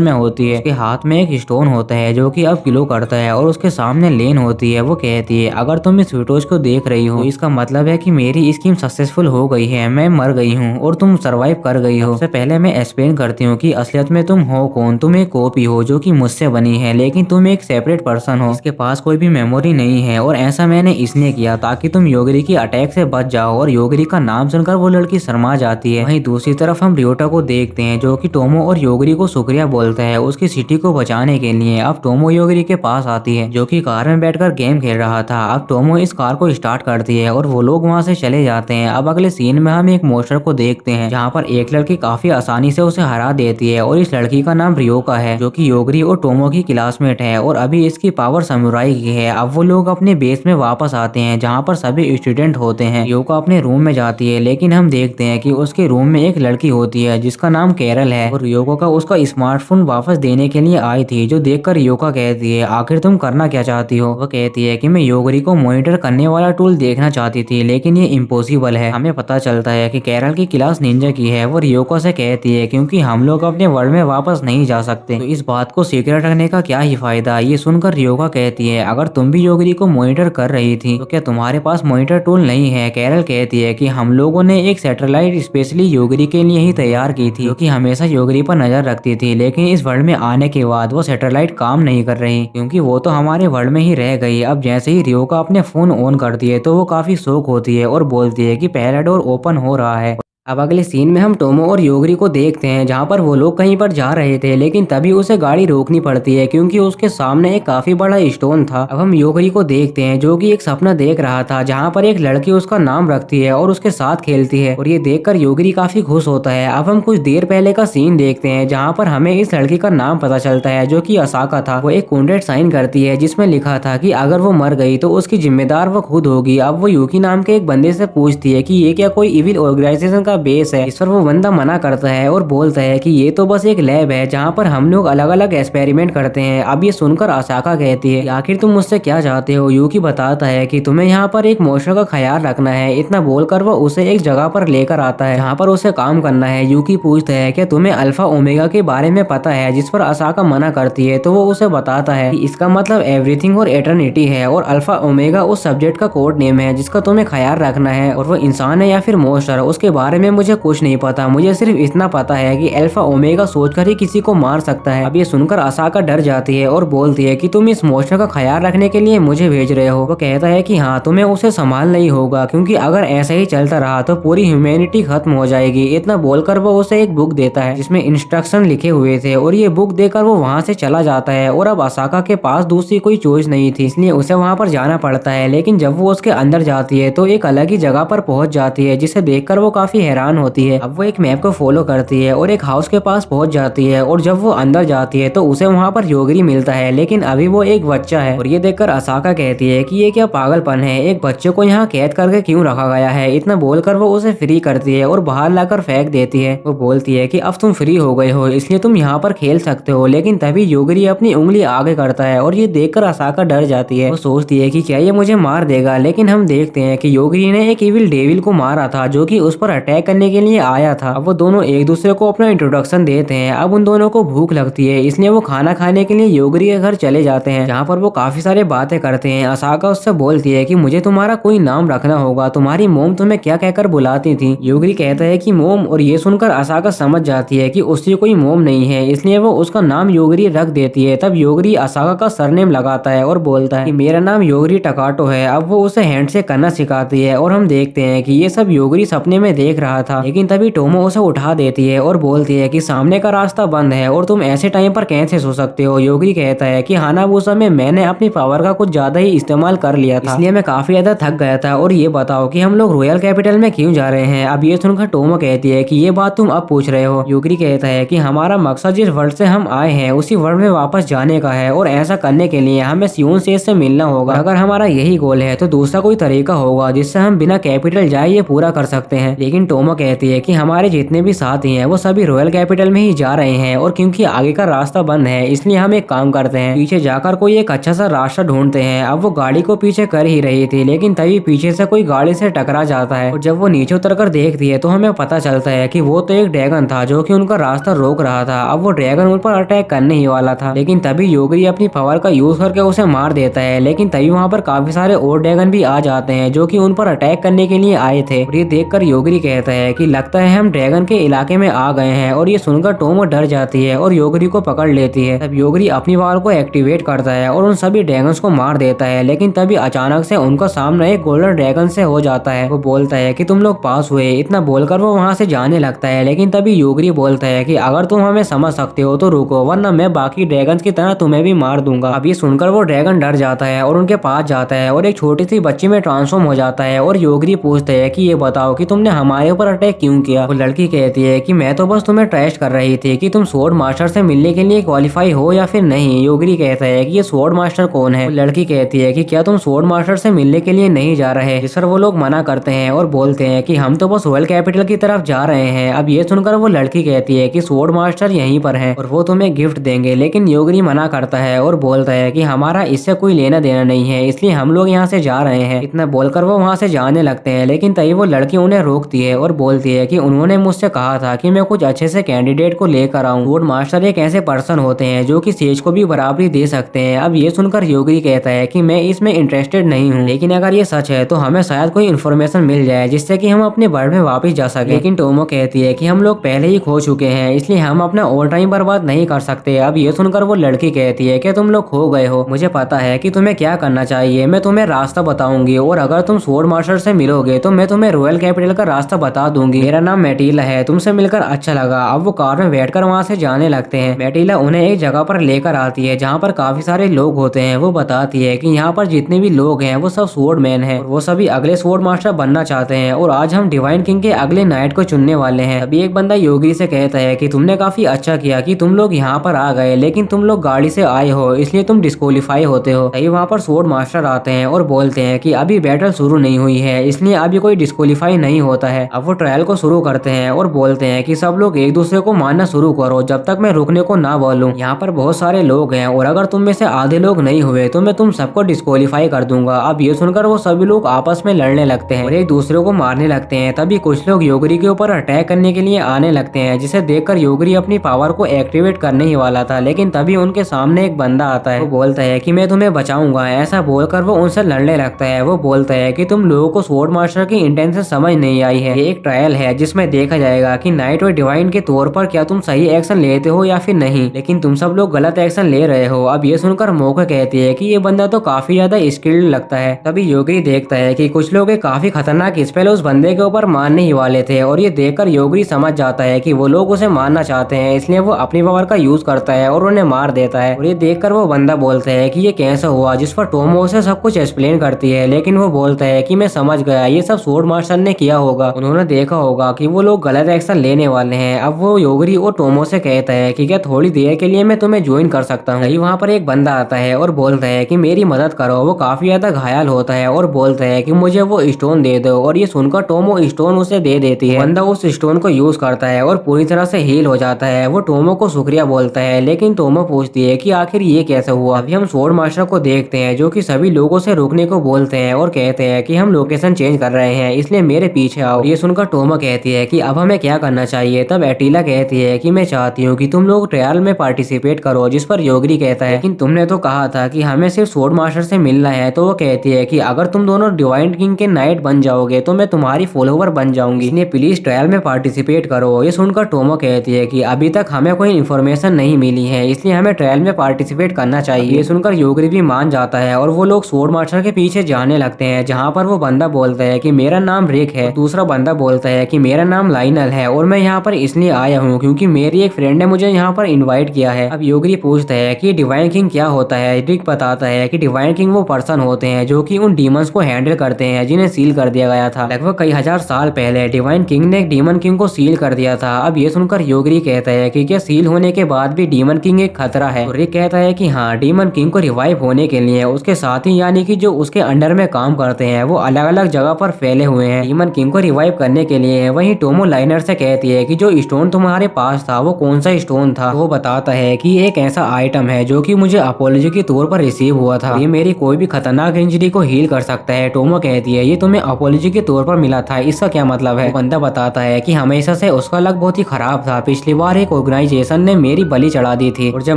में होती है। उसके हाथ में एक स्टोन होता है जो कि अब ग्लो करता है और उसके सामने लेन होती है। वो कहती है अगर तुम इस वीटोज को देख रही हो तो इसका मतलब है कि मेरी स्कीम सक्सेसफुल हो गई है, मैं मर गई हूँ और तुम सरवाइव कर गई हो। सबसे पहले मैं एक्सप्लेन करती हूँ कि असलियत में तुम हो कौन। तुम एक कॉपी हो जो कि मुझसे बनी है, लेकिन तुम एक सेपरेट पर्सन हो। इसके पास कोई भी मेमोरी नहीं है और ऐसा मैंने इसलिए किया ताकि तुम योगरी की अटैक से बच जाओ। और योगरी का नाम सुनकर वो लड़की शर्मा जाती है। वहीं दूसरी तरफ हम रियोटा को देखते हैं जो कि टोमो और योगरी को शुक्रिया बोलता है उसकी सिटी को बचाने के लिए। अब टोमो योगरी के पास आती है जो कि कार में बैठकर गेम खेल रहा था। अब टोमो इस कार को स्टार्ट करती है और वो लोग वहाँ से चले जाते हैं। अब अगले सीन में हम एक मोस्टर को देखते हैं जहाँ पर एक लड़की काफी आसानी से उसे हरा देती है और इस लड़की का नाम रियोका है जो कि योगरी और टोमो की क्लासमेट है और अभी इसकी पावर समुराई की है। अब वो लोग अपने बेस में वापस आते हैं जहाँ पर सभी स्टूडेंट होते हैं। रियोका अपने रूम में जाती है लेकिन हम देखते हैं कि उसके रूम में एक लड़की होती है जिसका नाम कैरल है और रियोका उसका स्मार्टफोन वापस देने के लिए आई थी। जो देखकर रियोका कहती है आखिर तुम करना क्या चाहती हो। वो कहती है कि मैं योगरी को मॉनिटर करने वाला टूल देखना चाहती थी लेकिन ये इम्पॉसिबल है। हमें पता चलता है कि कैरल की क्लास निंजा की है। वो रियोका से कहती है क्योंकि हम लोग अपने वर्ल्ड में वापस नहीं जा सकते तो इस बात को सीक्रेट रखने का क्या ही फायदा। ये सुनकर रियोका कहती है अगर तुम भी योगरी को मॉनिटर कर रही थी तो क्या तुम्हारे पास मॉनिटर टूल नहीं है। कैरल कहती है कि हम लोगों ने एक सैटेलाइट स्पेशली योगरी के लिए ही तैयार की थी जो कि हमेशा योगरी पर नजर रखती थी, लेकिन इस वर्ल्ड में आने के बाद वो सैटेलाइट काम नहीं कर रही क्योंकि वो तो हमारे वर्ल्ड में ही रह गई। अब जैसे ही रियोका अपने फोन ऑन करती है तो वो काफी शॉक होती है और बोलती है कि पहला डोर ओपन हो रहा है। अब अगले सीन में हम टोमो और योगरी को देखते हैं जहां पर वो लोग कहीं पर जा रहे थे लेकिन तभी उसे गाड़ी रोकनी पड़ती है क्योंकि उसके सामने एक काफी बड़ा स्टोन था। अब हम योगरी को देखते हैं जो कि एक सपना देख रहा था जहां पर एक लड़की उसका नाम रखती है और उसके साथ खेलती है और ये देखकर योगरी काफी खुश होता है। अब हम कुछ देर पहले का सीन देखते हैं जहाँ पर हमें इस लड़की का नाम पता चलता है जो की असाका था। वो एक कॉन्ट्रैक्ट साइन करती है जिसमें लिखा था कि अगर वो मर गई तो उसकी जिम्मेदार वो खुद होगी। अब वो यूकी नाम के एक बंदे से पूछती है कि ये क्या कोई इविल ऑर्गेनाइजेशन का बेस है। इस पर वो बंदा मना करता है और बोलता है कि ये तो बस एक लैब है जहाँ पर हम लोग अलग अलग एक्सपेरिमेंट करते हैं। अब ये सुनकर असाका कहती है आखिर तुम मुझसे क्या चाहते हो। यूकी बताता है कि तुम्हें यहाँ पर एक मोस्टर का ख्याल रखना है। इतना बोलकर वो उसे एक जगह पर लेकर आता है जहाँ पर उसे काम करना है। यूकी पूछता है कि तुम्हें अल्फा ओमेगा के बारे में पता है, जिस पर असाका मना करती है तो वो उसे बताता है कि इसका मतलब एवरीथिंग और एटर्निटी है और अल्फा ओमेगा उस सब्जेक्ट का कोड नेम है जिसका तुम्हें ख्याल रखना है और वो इंसान है या फिर मोस्टर उसके बारे में मुझे कुछ नहीं पता। मुझे सिर्फ इतना पता है कि अल्फा ओमेगा सोचकर ही किसी को मार सकता है। अब ये सुनकर असाका डर जाती है और बोलती है कि तुम इस मोस्टर का ख्याल रखने के लिए मुझे भेज रहे हो। वो कहता है कि हाँ, तुम्हें उसे संभालना ही होगा क्योंकि अगर ऐसा ही चलता रहा तो पूरी ह्यूमैनिटी खत्म हो जाएगी। इतना बोलकर वो उसे एक बुक देता है जिसमें इंस्ट्रक्शन लिखे हुए थे और ये बुक देकर वो वहाँ से चला जाता है। और अब असाका के पास दूसरी कोई चॉइस नहीं थी इसलिए उसे वहाँ पर जाना पड़ता है। लेकिन जब वो उसके अंदर जाती है तो एक अलग ही जगह पर पहुंच जाती है जिसे देखकर वो काफी हैरान होती है। अब वो एक मैप को फॉलो करती है और एक हाउस के पास पहुंच जाती है और जब वो अंदर जाती है तो उसे वहाँ पर योगरी मिलता है, लेकिन अभी वो एक बच्चा है। और ये देखकर असाका कहती है कि ये क्या पागलपन है, एक बच्चे को यहाँ कैद करके क्यों रखा गया है। इतना बोलकर वो उसे फ्री करती है और बाहर लाकर फेंक देती है। वो बोलती है कि अब तुम फ्री हो गए हो इसलिए तुम यहाँ पर खेल सकते हो। लेकिन तभी योगरी अपनी उंगली आगे करता है और ये देखकर असाका डर जाती है। वो सोचती है कि क्या ये मुझे मार देगा, लेकिन हम देखते हैं कि योगरी ने एक इविल डेविल को मारा था जो कि उस पर अटैक अटैक करने के लिए आया था। अब वो दोनों एक दूसरे को अपना इंट्रोडक्शन देते हैं। अब उन दोनों को भूख लगती है, इसलिए वो खाना खाने के लिए योगरी के घर चले जाते हैं, जहाँ पर वो काफी सारे बातें करते हैं। असाका उससे बोलती है कि मुझे तुम्हारा कोई नाम रखना होगा, तुम्हारी मोम तुम्हें क्या कहकर बुलाती थी। योगरी कहता है कि मोम, और ये सुनकर असाका समझ जाती है कि उसकी कोई मोम नहीं है, इसलिए वो उसका नाम योगरी रख देती है। तब योगरी असाका का सरनेम लगाता है और बोलता है कि मेरा नाम योगरी टकाटो है। अब वो उसे हैंडशेक करना सिखाती है और हम देखते हैं कि ये सब योगरी सपने में देख रहा था। लेकिन तभी टोमो उसे उठा देती है और बोलती है कि सामने का रास्ता बंद है और तुम ऐसे टाइम पर कैसे सो सकते हो। योगरी कहता है कि हानाबुसा में मैंने अपनी पावर का कुछ ज्यादा ही इस्तेमाल कर लिया था, इसलिए मैं काफी ज्यादा थक गया था। और ये बताओ कि हम लोग रॉयल कैपिटल में क्यों जा रहे हैं। अब ये सुनकर टोमो कहती है कि ये बात तुम अब पूछ रहे हो। योगरी कहता है कि हमारा मकसद जिस वर्ल्ड से हम आए हैं उसी वर्ल्ड में वापस जाने का है, और ऐसा करने के लिए हमें सियोन सेज से मिलना होगा। अगर हमारा यही गोल है तो दूसरा कोई तरीका होगा जिससे हम बिना कैपिटल जाए ये पूरा कर सकते हैं। लेकिन टोमो कहती है कि हमारे जितने भी साथी हैं वो सभी रॉयल कैपिटल में ही जा रहे हैं, और क्योंकि आगे का रास्ता बंद है इसलिए हम एक काम करते हैं, पीछे जाकर कोई एक अच्छा सा रास्ता ढूंढते हैं। अब वो गाड़ी को पीछे कर ही रही थी, लेकिन तभी पीछे से कोई गाड़ी से टकरा जाता है, और जब वो नीचे उतर कर देखती है तो हमें पता चलता है कि वो तो एक ड्रैगन था जो कि उनका रास्ता रोक रहा था। अब वो ड्रैगन उन पर अटैक करने ही वाला था, लेकिन तभी योगरी अपनी पावर का यूज करके उसे मार देता है। लेकिन तभी वहाँ पर काफी सारे और ड्रैगन भी आ जाते हैं जो कि उन पर अटैक करने के लिए आए थे। और ये देखकर योगरी कहता है कि लगता है हम ड्रैगन के इलाके में आ गए हैं, और ये सुनकर टोमो डर जाती है और योगरी को पकड़ लेती है। तब योगरी अपनी पावर को एक्टिवेट करता है और उन सभी ड्रैगन्स को मार देता है। लेकिन तभी अचानक से उनका सामना एक गोल्डन ड्रैगन से हो जाता है। वो बोलता है कि तुम लोग पास हुए, इतना बोलकर वो वहाँ से जाने लगता है। लेकिन तभी योगरी बोलता है कि अगर तुम हमें समझ सकते हो तो रुको, वरना मैं बाकी ड्रैगन्स की तरह तुम्हें भी मार दूंगा। अब ये सुनकर वो ड्रैगन डर जाता है और उनके पास जाता है और एक छोटी सी बच्ची में ट्रांसफॉर्म हो जाता है। और योगरी पूछते है कि ये बताओ कि तुमने हमारे ऊपर अटैक क्यों किया। वो लड़की कहती है कि मैं तो बस तुम्हें टेस्ट कर रही थी कि तुम स्वॉर्ड मास्टर से मिलने के लिए क्वालिफाई हो या फिर नहीं। योगरी कहता है कि ये स्वॉर्ड मास्टर कौन है। वो लड़की कहती है कि क्या तुम स्वॉर्ड मास्टर से मिलने के लिए नहीं जा रहे। जिस पर वो लोग मना करते हैं और बोलते हैं कि हम तो बस रॉयल कैपिटल की तरफ जा रहे हैं। अब ये सुनकर वो लड़की कहती है कि स्वॉर्ड मास्टर यहीं पर है और वो तुम्हें गिफ्ट देंगे। लेकिन योगरी मना करता है और बोलता है कि हमारा इससे कोई लेना देना नहीं है, इसलिए हम लोग यहाँ से जा रहे हैं। इतना बोलकर वो वहाँ से जाने लगते हैं। लेकिन तभी वो लड़की उन्हें रोकती है और बोलती है कि उन्होंने मुझसे कहा था कि मैं कुछ अच्छे से कैंडिडेट को लेकर आऊं। स्वॉर्ड मास्टर एक ऐसे पर्सन होते हैं जो कि सेज को भी बराबरी दे सकते हैं। अब ये सुनकर योगरी कहता है कि मैं इसमें इंटरेस्टेड नहीं हूँ, लेकिन अगर ये सच है तो हमें शायद कोई इन्फॉर्मेशन मिल जाए जिससे कि हम अपने वर्ल्ड में वापस जा सके। लेकिन टोमो कहती है कि हम लोग पहले ही खो चुके हैं, इसलिए हम अपना और टाइम बर्बाद नहीं कर सकते। अब ये सुनकर वो लड़की कहती है कि तुम लोग खो गए हो, मुझे पता है कि तुम्हें क्या करना चाहिए, मैं तुम्हें रास्ता बताऊंगी, और अगर तुम स्वॉर्ड मास्टर से मिलोगे तो मैं तुम्हें रॉयल कैपिटल का रास्ता बता दूंगी। मेरा नाम मैटिला है, तुमसे मिलकर अच्छा लगा। अब वो कार में बैठकर वहाँ से जाने लगते हैं। मैटिला उन्हें एक जगह पर लेकर आती है जहाँ पर काफी सारे लोग होते हैं। वो बताती है कि यहाँ पर जितने भी लोग हैं वो सब स्वॉर्ड मैन हैं, और वो सभी अगले स्वॉर्ड मास्टर बनना चाहते हैं, और आज हम डिवाइन किंग के अगले नाइट को चुनने वाले हैं। अभी एक बंदा योगरी से कहता है कि तुमने काफी अच्छा किया कि तुम लोग यहाँ पर आ गए, लेकिन तुम लोग गाड़ी से आए हो इसलिए तुम डिस्क्वालीफाई होते हो। तभी वहाँ पर स्वॉर्ड मास्टर आते हैं और बोलते हैं कि अभी बैटल शुरू नहीं हुई है, इसलिए अभी कोई डिस्क्वालीफाई नहीं होता है। अब वो ट्रायल को शुरू करते हैं और बोलते हैं कि सब लोग एक दूसरे को मारना शुरू करो जब तक मैं रुकने को ना बोलूं। यहाँ पर बहुत सारे लोग हैं और अगर तुम में से आधे लोग नहीं हुए तो मैं तुम सबको डिस्क्वालीफाई कर दूंगा। अब ये सुनकर वो सभी लोग आपस में लड़ने लगते हैं और एक दूसरे को मारने लगते हैं। तभी कुछ लोग योगरी के ऊपर अटैक करने के लिए आने लगते हैं, जिसे देखकर योगरी अपनी पावर को एक्टिवेट करने ही वाला था। लेकिन तभी उनके सामने एक बंदा आता है। वो बोलता है कि मैं तुम्हें बचाऊंगा। ऐसा बोलकर वो उनसे लड़ने लगता है। वो बोलता है कि तुम लोगों को स्वॉर्ड मास्टर की इंटेंशन समझ नहीं आई है, ये एक ट्रायल है जिसमें देखा जाएगा कि नाइट और डिवाइन के तौर पर क्या तुम सही एक्शन लेते हो या फिर नहीं, लेकिन तुम सब लोग गलत एक्शन ले रहे हो। अब ये सुनकर मौका कहती है कि ये बंदा तो काफी ज्यादा स्किल्ड लगता है। तभी योगरी देखता है कि कुछ लोग एक काफी खतरनाक स्पेल उस बंदे के ऊपर मारने ही वाले थे, और ये देखकर योगरी समझ जाता है कि वो लोग उसे मारना चाहते हैं, इसलिए वो अपनी पावर का यूज करता है और उन्हें मार देता है। और ये देखकर वो बंदा बोलता है कि ये कैसा हुआ, जिस पर टोमो उसे सब कुछ एक्सप्लेन करती है। लेकिन वो बोलता है कि मैं समझ गया, ये सब स्वॉर्ड मास्टर ने किया होगा, उन्होंने देखा होगा कि वो लोग गलत एक्शन लेने वाले हैं। अब वो योगरी और टोमो से कहता है कि क्या थोड़ी देर के लिए मैं तुम्हें ज्वाइन कर सकता हूँ। वहाँ पर एक बंदा आता है और बोलता है कि मेरी मदद करो। वो काफी ज्यादा घायल होता है और बोलता है कि मुझे वो स्टोन दे दो, और ये सुनकर टोमो स्टोन उसे दे देती है। बंदा उस स्टोन को यूज करता है और पूरी तरह से हील हो जाता है। वो टोमो को शुक्रिया बोलता है, लेकिन टोमो पूछती है कि आखिर ये कैसे हुआ। अभी हम स्वॉर्ड मास्टर को देखते हैं जो कि सभी लोगों से रुकने को बोलते हैं और कहते हैं कि हम लोकेशन चेंज कर रहे हैं, इसलिए मेरे पीछे आओ। ये सुनकर टोमो कहती है कि अब हमें क्या करना चाहिए। तब एटिला कहती है कि मैं चाहती हूँ कि तुम लोग ट्रायल में पार्टिसिपेट करो, जिस पर योगरी कहता है लेकिन तुमने तो कहा था कि हमें सिर्फ स्वॉर्ड मास्टर से मिलना है। तो वो कहती है कि अगर तुम दोनों डिवाइन किंग के नाइट बन जाओगे तो मैं तुम्हारी फॉलोवर बन जाऊंगी, इसलिए प्लीज ट्रायल में पार्टिसिपेट करो। ये सुनकर टोमो कहती है कि अभी तक हमें कोई इन्फॉर्मेशन नहीं मिली है, इसलिए हमें ट्रायल में पार्टिसिपेट करना चाहिए। ये सुनकर योगरी भी मान जाता है और वो लोग स्वॉर्ड मास्टर के पीछे जाने लगते हैं, जहाँ पर वो बंदा बोलता है कि मेरा नाम रिक है। दूसरा बंदा बोलता है कि मेरा नाम लाइनल है और मैं यहाँ पर इसलिए आया हूँ क्योंकि मेरी एक फ्रेंड ने मुझे यहाँ पर इनवाइट किया है। अब योगरी पूछता है कि डिवाइन किंग क्या होता है। रिक बताता है कि डिवाइन किंग वो पर्सन होते हैं जो कि उन डीमंस को हैंडल करते हैं जिन्हें सील कर दिया गया था। लगभग कई हजार साल पहले डिवाइन किंग ने एक डीमन किंग को सील कर दिया था। अब ये सुनकर योगरी कहता है कि क्या सील होने के बाद भी डीमन किंग एक खतरा है। रिक कहता है कि हाँ, डीमन किंग को रिवाइव होने के लिए उसके साथी यानी कि जो उसके अंडर में काम करते हैं वो अलग अलग जगह पर फैले हुए हैं डीमन किंग को रिवाइव करने के लिए। वहीं टोमो लाइनर से कहती है कि जो स्टोन तुम्हारे पास था वो कौन सा स्टोन था। वो बताता है कि एक ऐसा आइटम है जो कि मुझे अपोलॉजी के तौर पर रिसीव हुआ था, ये मेरी कोई भी खतरनाक इंजरी को हील कर सकता है। टोमो कहती है ये तुम्हें अपोलॉजी के तौर पर मिला था, इसका क्या मतलब है। बंदा बताता है कि हमेशा से उसका लक बहुत ही खराब था। पिछली बार एक ऑर्गेनाइजेशन ने मेरी बलि चढ़ा दी थी और जब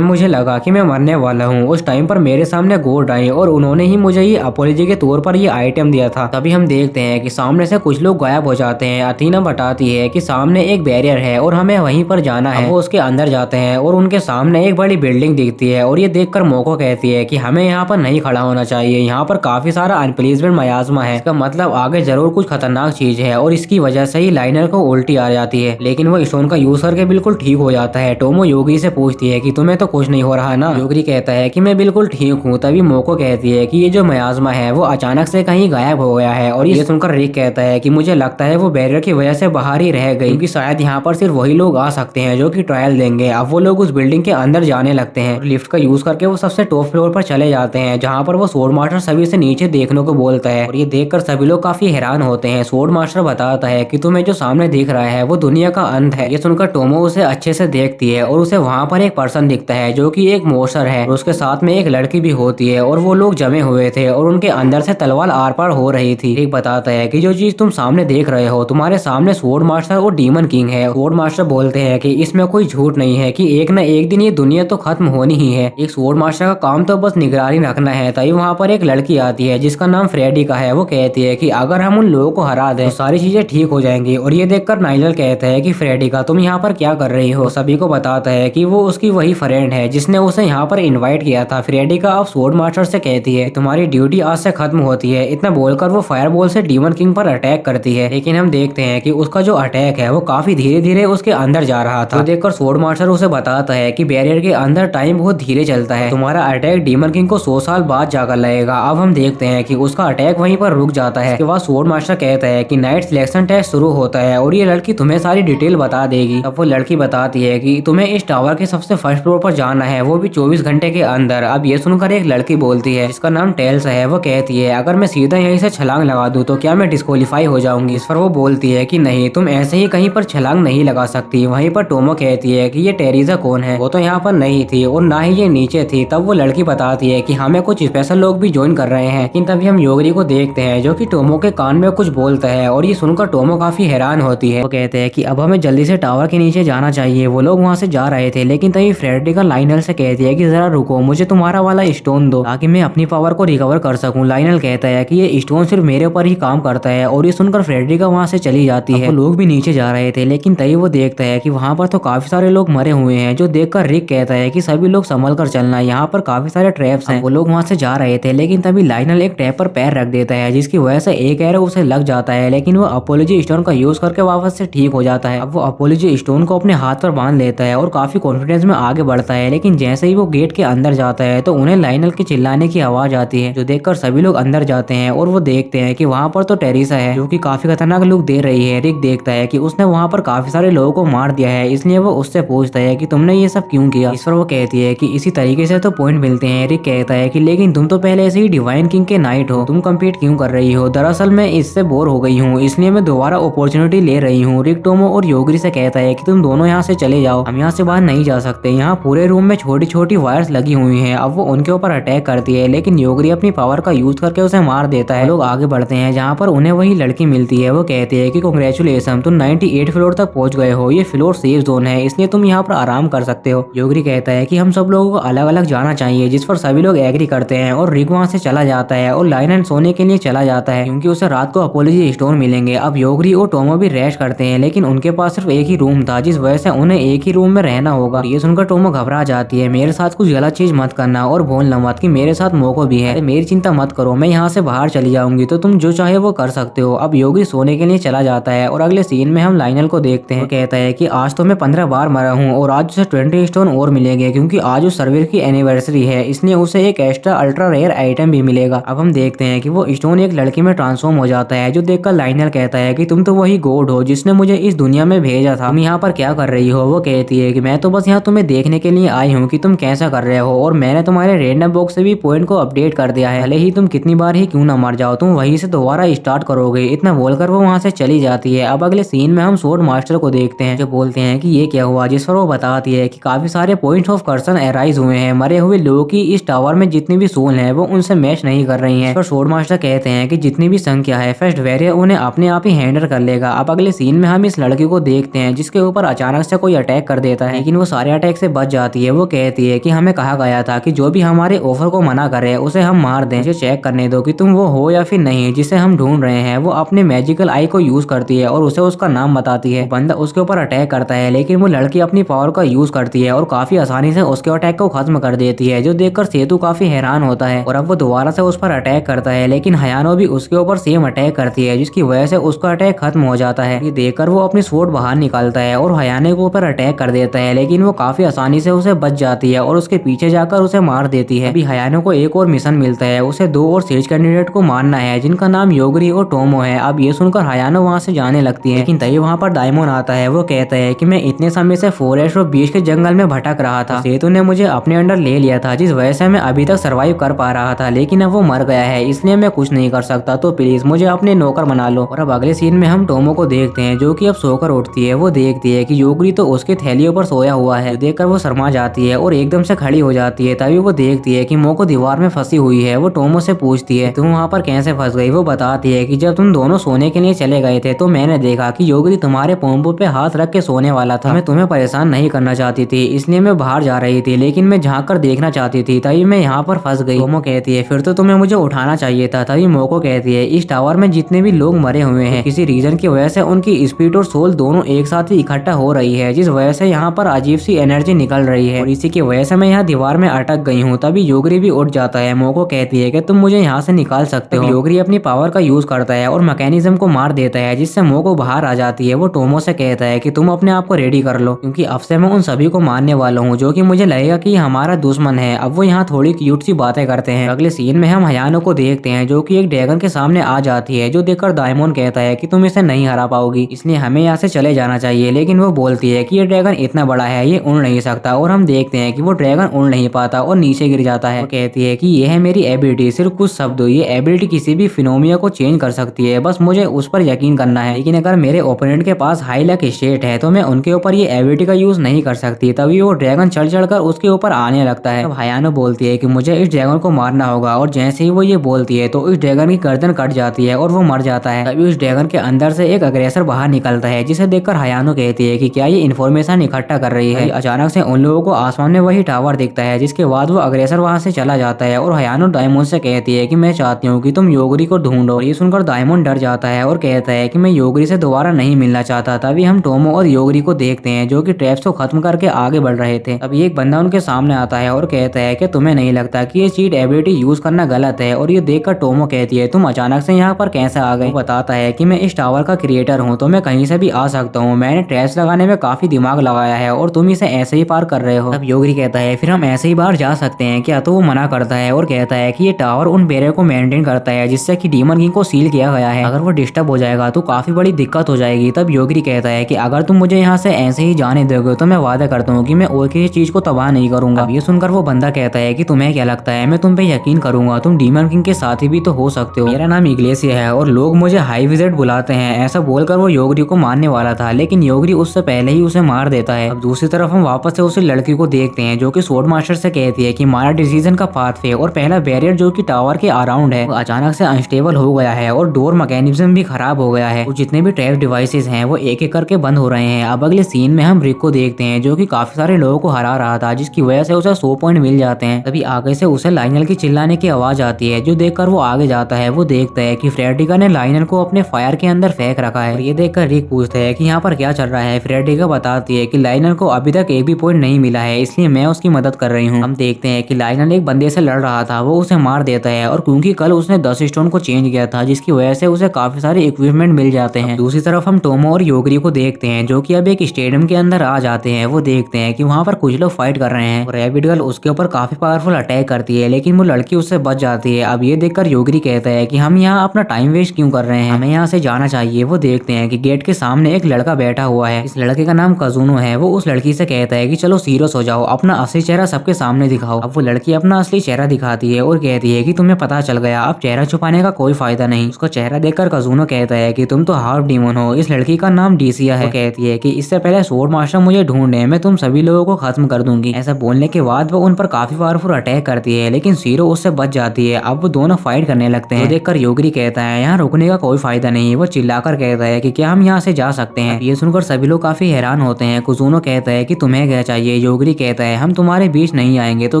मुझे लगा कि मैं मरने वाला हूँ उस टाइम पर मेरे सामने गॉड आई और उन्होंने ही मुझे ये अपोलॉजी के तौर पर ये आइटम दिया था। तभी हम देखते हैं कि सामने से कुछ लोग गायब हो जाते हैं। अथीना बताती है कि सामने एक बैरियर है और हमें वहीं पर जाना है। वो उसके अंदर जाते हैं और उनके सामने एक बड़ी बिल्डिंग दिखती है और ये देखकर मोको कहती है कि हमें यहाँ पर नहीं खड़ा होना चाहिए, यहाँ पर काफी सारा अनप्लेसमेंट मयाजमा है, इसका मतलब आगे जरूर कुछ खतरनाक चीज है और इसकी वजह से ही लाइनर को उल्टी आ जाती है। लेकिन वो स्टोन का यूज करके बिल्कुल ठीक हो जाता है। टोमो योगरी से पूछती है कि तुम्हें तो कुछ नहीं हो रहा ना। योगरी कहता है कि मैं बिल्कुल ठीक हूँ। तभी मोको कहती है कि ये जो मयाजमा है वो अचानक से कहीं गायब हो गया है और ये सुनकर रिक कहता है कि मुझे लगता है वो बैरियर की वजह से बाहर ही रह गई, क्योंकि शायद यहाँ पर सिर्फ वही लोग आ सकते हैं जो कि ट्रायल देंगे। अब वो लोग उस बिल्डिंग के अंदर जाने लगते हैं और लिफ्ट का यूज करके वो सबसे टॉप फ्लोर पर चले जाते हैं, जहाँ पर वो स्वॉर्ड मास्टर सभी से नीचे देखने को बोलता है और ये देखकर सभी लोग काफी हैरान होते हैं। स्वॉर्ड मास्टर बताता है कि तुम्हें जो सामने दिख रहा है वो दुनिया का अंत है। ये सुनकर टोमो उसे अच्छे से देखती है और उसे वहाँ पर एक पर्सन दिखता है जो कि एक मोशर है और उसके साथ में एक लड़की भी होती है और वो लोग जमे हुए थे और उनके अंदर से तलवार आर पार हो रही थी। एक बताता है कि जो चीज तुम सामने देख रहे हो तुम्हारे सामने स्वॉर्ड मास्टर और डीमन किंग है। स्वॉर्ड मास्टर बोलते हैं कि इसमें कोई झूठ नहीं है कि एक न एक दिन ये दुनिया तो खत्म होनी ही है। एक स्वॉर्ड मास्टर का काम तो बस निगरानी रखना है। तभी वहाँ पर एक लड़की आती है जिसका नाम फ्रेडी का है। वो कहती है कि अगर हम उन लोगों को हरा दें तो सारी चीजें ठीक हो जाएंगी और ये देखकर नाइजल कहता है कि फ्रेडी का तुम यहाँ पर क्या कर रही हो। सभी को बताता है कि वो उसकी वही फ्रेंड है जिसने उसे यहाँ पर इन्वाइट किया था। फ्रेडी का अब स्वॉर्ड मास्टर से कहती है तुम्हारी ड्यूटी आज से खत्म होती है। इतना बोलकर वो फायरबॉल से डीमन किंग पर अटैक करती है, लेकिन हम देखते हैं कि उसका जो अटैक है वो काफी धीरे धीरे उसके अंदर जा रहा था। तो देखकर स्वॉर्ड मास्टर उसे बताता है कि बैरियर के अंदर टाइम बहुत धीरे चलता है, तुम्हारा अटैक डीमन किंग को 100 साल बाद जाकर लगेगा। अब हम देखते हैं कि उसका अटैक वहीं पर रुक जाता है। उसके बाद स्वॉर्ड मास्टर कहता है कि नाइट सिलेक्शन टेस्ट शुरू होता है और ये लड़की तुम्हें सारी डिटेल बता देगी। अब वो लड़की बताती है कि तुम्हें इस टावर के सबसे फर्स्ट फ्लोर पर जाना है, वो भी 24 घंटे के अंदर। अब ये सुनकर एक लड़की बोलती है जिसका नाम टेल्स है। वो कहती है अगर मैं सीधा यहीं से छलांग लगा दूं तो क्या मैं डिस्क्वालीफाई हो जाऊंगी। इस पर वो बोलती है कि नहीं, तुम ऐसे ही कहीं पर छलांग नहीं लगा सकती। वहीं पर टोमो कहती है कि ये टेरिसा कौन है, वो तो यहाँ पर नहीं थी और ना ही ये नीचे थी। तब वो लड़की बताती है कि हमें कुछ स्पेशल लोग भी ज्वाइन कर रहे हैं। लेकिन तभी हम योगरी को देखते हैं जो कि टोमो के कान में कुछ बोलता है और ये सुनकर टोमो काफी हैरान होती है। वो कहते हैं कि अब हमें जल्दी से टावर के नीचे जाना चाहिए। वो लोग वहाँ से जा रहे थे, लेकिन तभी फ्रेडरिका लाइनल से कहती है कि जरा रुको, मुझे तुम्हारा वाला स्टोन दो ताकि मैं अपनी पावर को रिकवर कर सकूं। लाइनल कहता है कि ये स्टोन सिर्फ मेरे ऊपर ही काम करता है और ये सुनकर फ्रेडरिका वहाँ से चली जाती है। वो लोग भी नीचे जा रहे थे, लेकिन तभी वो देखता है कि वहाँ पर तो काफी सारे लोग मरे हुए हैं। जो देखकर रिक कहता है कि सभी लोग संभल कर चलना, यहाँ पर काफी सारे ट्रैप्स हैं। वो लोग वहाँ से जा रहे थे, लेकिन तभी लाइनल एक ट्रैप पर पैर रख देता है जिसकी वजह से एक एरो उसे लग जाता है, लेकिन वो अपोलॉजी स्टोन का यूज करके वापस से ठीक हो जाता है। अब वो अपोलॉजी स्टोन को अपने हाथ पर बांध लेता है और काफी कॉन्फिडेंस में आगे बढ़ता है। लेकिन जैसे ही वो गेट के अंदर जाता है तो उन्हें लाइनल के चिल्लाने की आवाज आती है, जो देखकर सभी लोग अंदर जाते हैं और वो देखते हैं कि वहाँ पर तो टेरिसा है जो कि काफी खतरनाक लुक दे रही है। रिक देखता है कि उसने वहाँ पर काफी सारे लोगों को मार दिया है, इसलिए वो उससे पूछता है कि तुमने ये सब क्यों किया। इस पर वो कहती है कि इसी तरीके से तो पॉइंट मिलते हैं। रिक कहता है कि लेकिन तुम तो पहले से ही डिवाइन किंग के नाइट हो, तुम कम्पीट क्यों कर रही हो। दरअसल मैं इससे बोर हो गई हूँ, इसलिए मैं दोबारा अपॉर्चुनिटी ले रही हूँ। रिक टोमो और योगरी से कहता है कि तुम दोनों यहाँ से चले जाओ, हम यहाँ से बाहर नहीं जा सकते। यहाँ पूरे रूम में छोटी छोटी वायर्स लगी हुई हैं। अब वो उनके ऊपर अटैक करती है, लेकिन योगरी अपनी पावर का यूज करके उसे मार देता है। लोग आगे बढ़ते हैं जहाँ पर उन्हें वही लड़की मिलती है। वो कहती कहती है कि कांग्रेचुलेशन, तुम 98 फ्लोर तक पहुंच गए हो, ये फ्लोर सेफ जोन है, इसलिए तुम यहाँ पर आराम कर सकते हो। योगरी कहता है कि हम सब लोगों को अलग अलग जाना चाहिए, जिस पर सभी लोग एग्री करते हैं और रिक वहाँ से चला जाता है और लाइनन सोने के लिए चला जाता है क्योंकि उसे रात को अपोलॉजी स्टोन मिलेंगे। अब योगरी और टोमो भी रेस्ट करते हैं, लेकिन उनके पास सिर्फ एक ही रूम था, जिस वजह से उन्हें एक ही रूम में रहना होगा। ये सुनकर टोमो घबरा जाती है, मेरे साथ कुछ गलत चीज मत करना और भूलना मत कि मेरे साथ मोको भी है, मेरी चिंता मत करो, मैं यहाँ से बाहर चली जाऊंगी तो तुम जो चाहे वो कर सकते हो। अब योगी सोने के लिए चला जाता है और अगले सीन में हम लाइनल को देखते हैं। कहता है कि आज तो मैं 15 बार मरा हूँ और आज उसे 20 स्टोन और मिलेंगे क्योंकि आज उस सर्वर की एनिवर्सरी है, इसलिए उसे एक एक्स्ट्रा अल्ट्रा रेयर आइटम भी मिलेगा। अब हम देखते हैं कि वो स्टोन एक लड़की में ट्रांसफॉर्म हो जाता है, जो देखकर लाइनल कहता है कि तुम तो वही गॉड हो जिसने मुझे इस दुनिया में भेजा था, तुम यहाँ पर क्या कर रही हो। वो कहती है कि मैं तो बस यहाँ तुम्हें देखने के लिए आई हूँ कि तुम कैसा कर रहे हो और मैंने तुम्हारे रैंडम बॉक्स से भी पॉइंट को अपडेट कर दिया है, भले ही तुम कितनी बार ही क्यों ना मर जाओ, तुम वहीं से दोबारा स्टार्ट करोगे। इतना बोलकर वो वहाँ से चली जाती है। अब अगले सीन में हम स्वॉर्ड मास्टर को देखते हैं, जो बोलते हैं कि ये क्या हुआ, जिस पर वो बताती है कि काफी सारे पॉइंट्स ऑफ कर्सन एराइज हुए हैं, मरे हुए लोगों की इस टावर में जितनी भी सोल है वो उनसे मैच नहीं कर रही है। पर स्वॉर्ड मास्टर कहते हैं कि जितनी भी संख्या है फर्स्ट वेरियर उन्हें अपने आप ही हैंडल कर लेगा। अब अगले सीन में हम इस लड़की को देखते हैं जिसके ऊपर अचानक से कोई अटैक कर देता है, लेकिन वो सारे अटैक से बच जाती है। वो कहती है कि हमें कहा गया था कि जो भी हमारे ऑफर को मना करे उसे हम मार दें, मुझे चेक करने दो कि तुम वो हो या फिर नहीं जिसे हम ढूंढ रहे हैं। वो अपने मैजिकल आई को यूज करती है और उसे उसका नाम बताती है। बंदा उसके ऊपर अटैक करता है, लेकिन वो लड़की अपनी पावर का यूज करती है और काफी आसानी से उसके अटैक को खत्म कर देती है, जो देखकर सेतु काफी हैरान होता है। और अब वो दोबारा से उस पर अटैक करता है, लेकिन हयानो भी उसके ऊपर सेम अटैक करती है, जिसकी वजह से उसका अटैक खत्म हो जाता है। ये देखकर वो अपनी स्वॉर्ड बाहर निकालता है और हयाने के ऊपर अटैक कर देता है, लेकिन वो काफी आसानी से उसे बच जाती है और उसके पीछे जाकर उसे मार देती है। अभी हयानो को एक और मिशन मिलता है, उसे 2 और सेज कैंडिडेट को मारना है जिनका नाम योगरी और टोमो है। अब ये सुनकर हयानो वहाँ से जाने लगती है, लेकिन तभी वहाँ पर डायमोन आता है। वो कहता है कि मैं इतने समय से फॉरेस्ट और बीच के जंगल में भटक रहा था, सेतु ने मुझे अपने अंडर ले लिया था, जिस वजह से मैं अभी तक सर्वाइव कर पा रहा था, लेकिन अब वो मर गया है, इसलिए मैं कुछ नहीं कर सकता, तो प्लीज मुझे अपने नौकर बना लो। और अब अगले सीन में हम टोमो को देखते हैं, जो कि अब सोकर उठती है। वो देखती है कि योगरी तो उसके थैलियों पर सोया हुआ है, देखकर वो शर्मा जाती है और एकदम से खड़ी हो जाती है। तभी वो देखती है कि मोको दीवार में फंसी हुई है। वो टोमो से पूछती है तुम वहाँ पर कैसे फंस गई। वो बताती है कि जब तुम दोनों सोने के लिए चले गए थे तो मैंने देखा कि योगरी तुम्हारे पोंपो पे हाथ रख के सोने वाला था, मैं तुम्हें परेशान नहीं करना चाहती थी, इसलिए मैं बाहर जा रही थी, लेकिन मैं झांक कर देखना चाहती थी, तभी मैं यहाँ पर फंस गई। टोमो कहती है फिर तो तुम्हें मुझे उठाना चाहिए था। तभी मोको कहती है इस टावर में जितने भी लोग मरे हुए हैं, किसी रीजन की वजह से उनकी स्पिरिट और सोल दोनों एक साथ ही इकट्ठा हो रही है, जिस वजह से यहाँ पर अजीब सी एनर्जी निकल रही है और इसी की वजह से मैं यहाँ दीवार में अटक गई हूँ। तभी योगरी भी उठ जाता है। मोको कहती है कि तुम मुझे यहाँ से निकाल सकते हो। योगरी अपनी पावर का यूज करता है और मैकेनिज्म को मार देता है, जिससे मोको बाहर आ जाती है। वो टोमो से कहता है कि तुम अपने आप को रेडी कर लो, क्योंकि अब से मैं उन सभी को मारने वाला हूँ जो कि मुझे लगेगा कि हमारा दुश्मन है। अब वो यहाँ थोड़ी क्यूट सी बातें करते हैं। अगले सीन में हम हयानो को देखते हैं, जो कि एक ड्रैगन के सामने आ जाती है, जो देखकर डायमोन कहता है कि तुम इसे नहीं हरा पाओगी, इसलिए हमें यहाँ से चले जाना चाहिए। लेकिन वो बोलती है कि ये ड्रैगन इतना बड़ा है, ये उड़ नहीं सकता। और हम देखते हैं कि वो ड्रैगन उड़ नहीं पाता और नीचे गिर जाता है। वो कहती है कि ये है मेरी एबिलिटी, सिर्फ कुछ शब्द, ये एबिलिटी किसी भी फिनोमिया को चेंज कर सकती है, बस मुझे उस पर यकीन करना है। लेकिन अगर मेरे ओपोनेंट के पास हाई लक स्टेट है तो मैं उनके ऊपर ये एबिलिटी का यूज नहीं कर सकती। तभी वो ड्रैगन चढ़ चढ़कर उसके ऊपर आने लगता है। तब हयानो बोलती है कि मुझे इस ड्रैगन को मारना होगा, और जैसे ही वो ये बोलती है तो इस ड्रैगन की गर्दन कट जाती है और वो मर जाता है। तभी उस ड्रैगन के अंदर से एक अग्रेसर बाहर निकलता है, जिसे देखकर हयानो कहती है कि क्या ये इन्फॉर्मेशन इकट्ठा कर रही है। अचानक से उन लोगों को आसमान में वही टावर दिखता है, जिसके बाद वो अग्रेसर वहां से चला जाता है। और हयानो डायमंड से कहती है कि मैं चाहती हूँ कि तुम योगरी को ढूंढो। ये सुनकर डायमंड डर जाता है और कहता है कि मैं योगरी से दोबारा नहीं मिलना चाहता। तभी हम टोमो और योगरी को देखते हैं, जो कि ट्रैप्स को खत्म करके आगे बढ़ रहे थे। तभी एक बंदा उनके सामने आता है और कहता है कि तुम्हें नहीं लगता कि ये चीट एबिलिटी यूज करना गलत है। और ये देखकर टोमो कहती है तुम अचानक से यहाँ पर कैसे आ गए। वो बताता है कि मैं इस टावर का क्रिएटर हूँ, तो मैं कहीं से भी आ सकता हूँ, मैंने ट्रैप्स लगाने में काफी दिमाग लगाया है और तुम इसे ऐसे ही पार कर रहे हो। अब योगरी कहता है फिर हम ऐसे ही बाहर जा सकते हैं क्या। तो वो मना करता है और कहता है कि ये टावर उन बैरियर को मेंटेन करता है जिससे कि डीमन किंग को सील किया गया है, अगर वो डिस्टर्ब हो जाएगा तो काफी बड़ी दिक्कत हो जाएगी। तब योगरी कहता है कि अगर तुम मुझे यहाँ से ऐसे ही जाने दोगे तो मैं वादा करता हूँ कि मैं और किसी चीज को तबाह नहीं करूंगा। ये सुनकर वो बंदा कहता है कि तुम्हें क्या लगता है मैं तुम पे यकीन करूंगा, तुम डीमन किंग के साथी भी तो हो सकते हो, मेरा नाम इग्लेसिया है और लोग मुझे हाई विजिट बुलाते हैं। ऐसा बोलकर वो योगरी को मारने वाला था, लेकिन योगरी उससे पहले ही उसे मार देता है। अब दूसरी तरफ हम वापस से उस लड़की को देखते हैं, जो कि स्वॉर्ड मास्टर से कहती है कि हमारा डिसीजन का पाथ वे और पहला बैरियर जो कि टावर के अराउंड है वो अचानक से अनस्टेबल हो गया है और डोर मैकेनिज्म भी खराब खराब हो गया है और जितने भी ट्रैप डिवाइसेस हैं वो एक एक करके बंद हो रहे हैं। अब अगले सीन में हम रिक को देखते हैं जो कि काफी सारे लोगों को हरा रहा था, जिसकी वजह से उसे 100 पॉइंट मिल जाते हैं। तभी आगे से उसे लाइनल की चिल्लाने की आवाज आती है, जो देखकर वो आगे जाता है। वो देखता है कि फ्रेडिका ने लाइनल को अपने फायर के अंदर फेंक रखा है। ये देखकर रिक पूछता है कि यहाँ पर क्या चल रहा है। फ्रेडिका बताती है कि लाइनल को अभी तक एक भी पॉइंट नहीं मिला है, इसलिए मैं उसकी मदद कर रही हूँ। हम देखते हैं कि लाइनल एक बंदे से लड़ रहा था, वो उसे मार देता है और क्योंकि कल उसने 10 स्टोन को चेंज किया था, जिसकी वजह से उसे काफी सारे इक्विपमेंट मिल जाते हैं। दूसरी तरफ हम टोमो और योगरी को देखते हैं जो कि अब एक स्टेडियम के अंदर आ जाते हैं। वो देखते हैं कि वहाँ पर कुछ लोग फाइट कर रहे हैं और रैबिट गर्ल उसके ऊपर काफी पावरफुल अटैक करती है, लेकिन वो लड़की उससे बच जाती है। अब ये देखकर योगरी कहता है कि हम यहाँ अपना टाइम वेस्ट क्यों कर रहे हैं, हमें यहाँ से जाना चाहिए। वो देखते हैं कि गेट के सामने एक लड़का बैठा हुआ है। इस लड़के का नाम कजुनो है। वो उस लड़की से कहता है कि चलो सीरियस हो जाओ, अपना असली चेहरा सबके सामने दिखाओ। अब वो लड़की अपना असली चेहरा दिखाती है और कहती है कि तुम्हें पता चल गया, अब चेहरा छुपाने का कोई फायदा नहीं। उसका चेहरा देखकर कजुनो कहता है कि तुम तो हाफ डीमन हो। इस लड़की का नाम डीसिया है। वो कहती है कि इससे पहले स्वॉर्ड मास्टर मुझे ढूंढे, मैं तुम सभी लोगों को खत्म कर दूंगी। ऐसा बोलने के बाद वो उन पर काफी पावरफुल अटैक करती है, लेकिन सीरो उससे बच जाती है। अब वो दोनों फाइट करने लगते हैं। देखकर योगरी कहता है यहाँ रुकने का कोई फायदा नहीं। वो चिल्लाकर कहता है कि क्या हम यहाँ से जा सकते हैं। ये सुनकर सभी लोग काफी हैरान होते हैं। कुजुनो कहता है कि तुम्हें क्या चाहिए। योगरी कहता है हम तुम्हारे बीच नहीं आएंगे, तो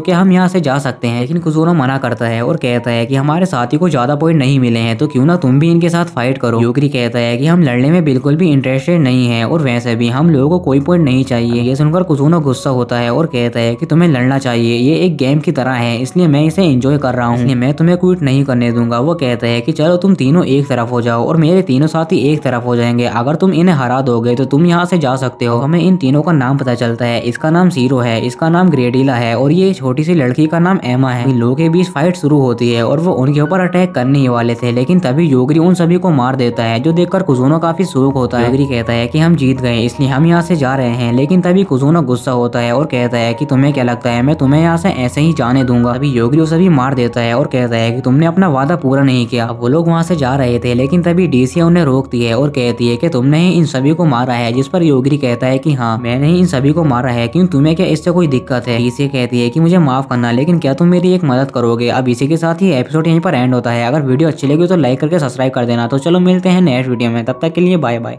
क्या हम यहाँ से जा सकते हैं। लेकिन कुजुनो मना करता है और कहता है कि हमारे साथी को ज्यादा पॉइंट नहीं मिले हैं, तो क्यों ना तुम भी इनके साथ फाइट करो। योगरी कहता है कि हम लड़ने में बिल्कुल भी इंटरेस्टेड नहीं है और वैसे भी हम लोगों को कोई पॉइंट नहीं चाहिए। ये सुनकर कुजुनो गुस्सा होता है और कहता है कि तुम्हें लड़ना चाहिए, ये एक गेम की तरह है, इसलिए मैं इसे एंजॉय कर रहा हूँ, इसलिए मैं तुम्हें क्विट नहीं करने दूंगा। वो कहता है कि चलो तुम तीनों एक तरफ हो जाओ और मेरे तीनों साथी एक तरफ हो जाएंगे। अगर तुम इन्हें हरा दोगे तो तुम यहाँ से जा सकते हो। हमें इन तीनों का नाम पता चलता है, इसका नाम सीरो है, इसका नाम ग्रेडिला है और ये छोटी सी लड़की का नाम एमा है। इन लोगों के बीच फाइट शुरू होती है और वो उनके ऊपर अटैक करने ही वाले थे, लेकिन तभी योगरी उन सभी को मार देता है, जो देखकर कुजुनो काफी शौक होता है। योगरी कहता है कि हम जीत गए, इसलिए हम यहाँ से जा रहे हैं, लेकिन तभी कुजुनो गुस्सा होता है और कहता है कि तुम्हें क्या लगता है मैं तुम्हें यहाँ से ऐसे ही जाने दूंगा। तभी योगरी उसे भी मार देता है और कहता है कि तुमने अपना वादा पूरा नहीं किया। वो लोग वहाँ से जा रहे थे, लेकिन तभी डीसिया उन्हें रोकती है और कहती है कि तुमने ही इन सभी को मारा है। जिस पर योगरी कहता है कि हाँ मैंने ही इन सभी को मारा है, क्यों तुम्हें क्या इससे कोई दिक्कत है। डीसिया कहती है कि मुझे माफ करना, लेकिन क्या तुम मेरी एक मदद करोगे। अब इसी के साथ ही एपिसोड यहीं पर एंड होता है। अगर वीडियो अच्छी लगी तो लाइक करके सब्सक्राइब कर देना। तो चलो मिलते हैं नेक्स्ट वीडियो में, तब तक के लिए बाय बाय।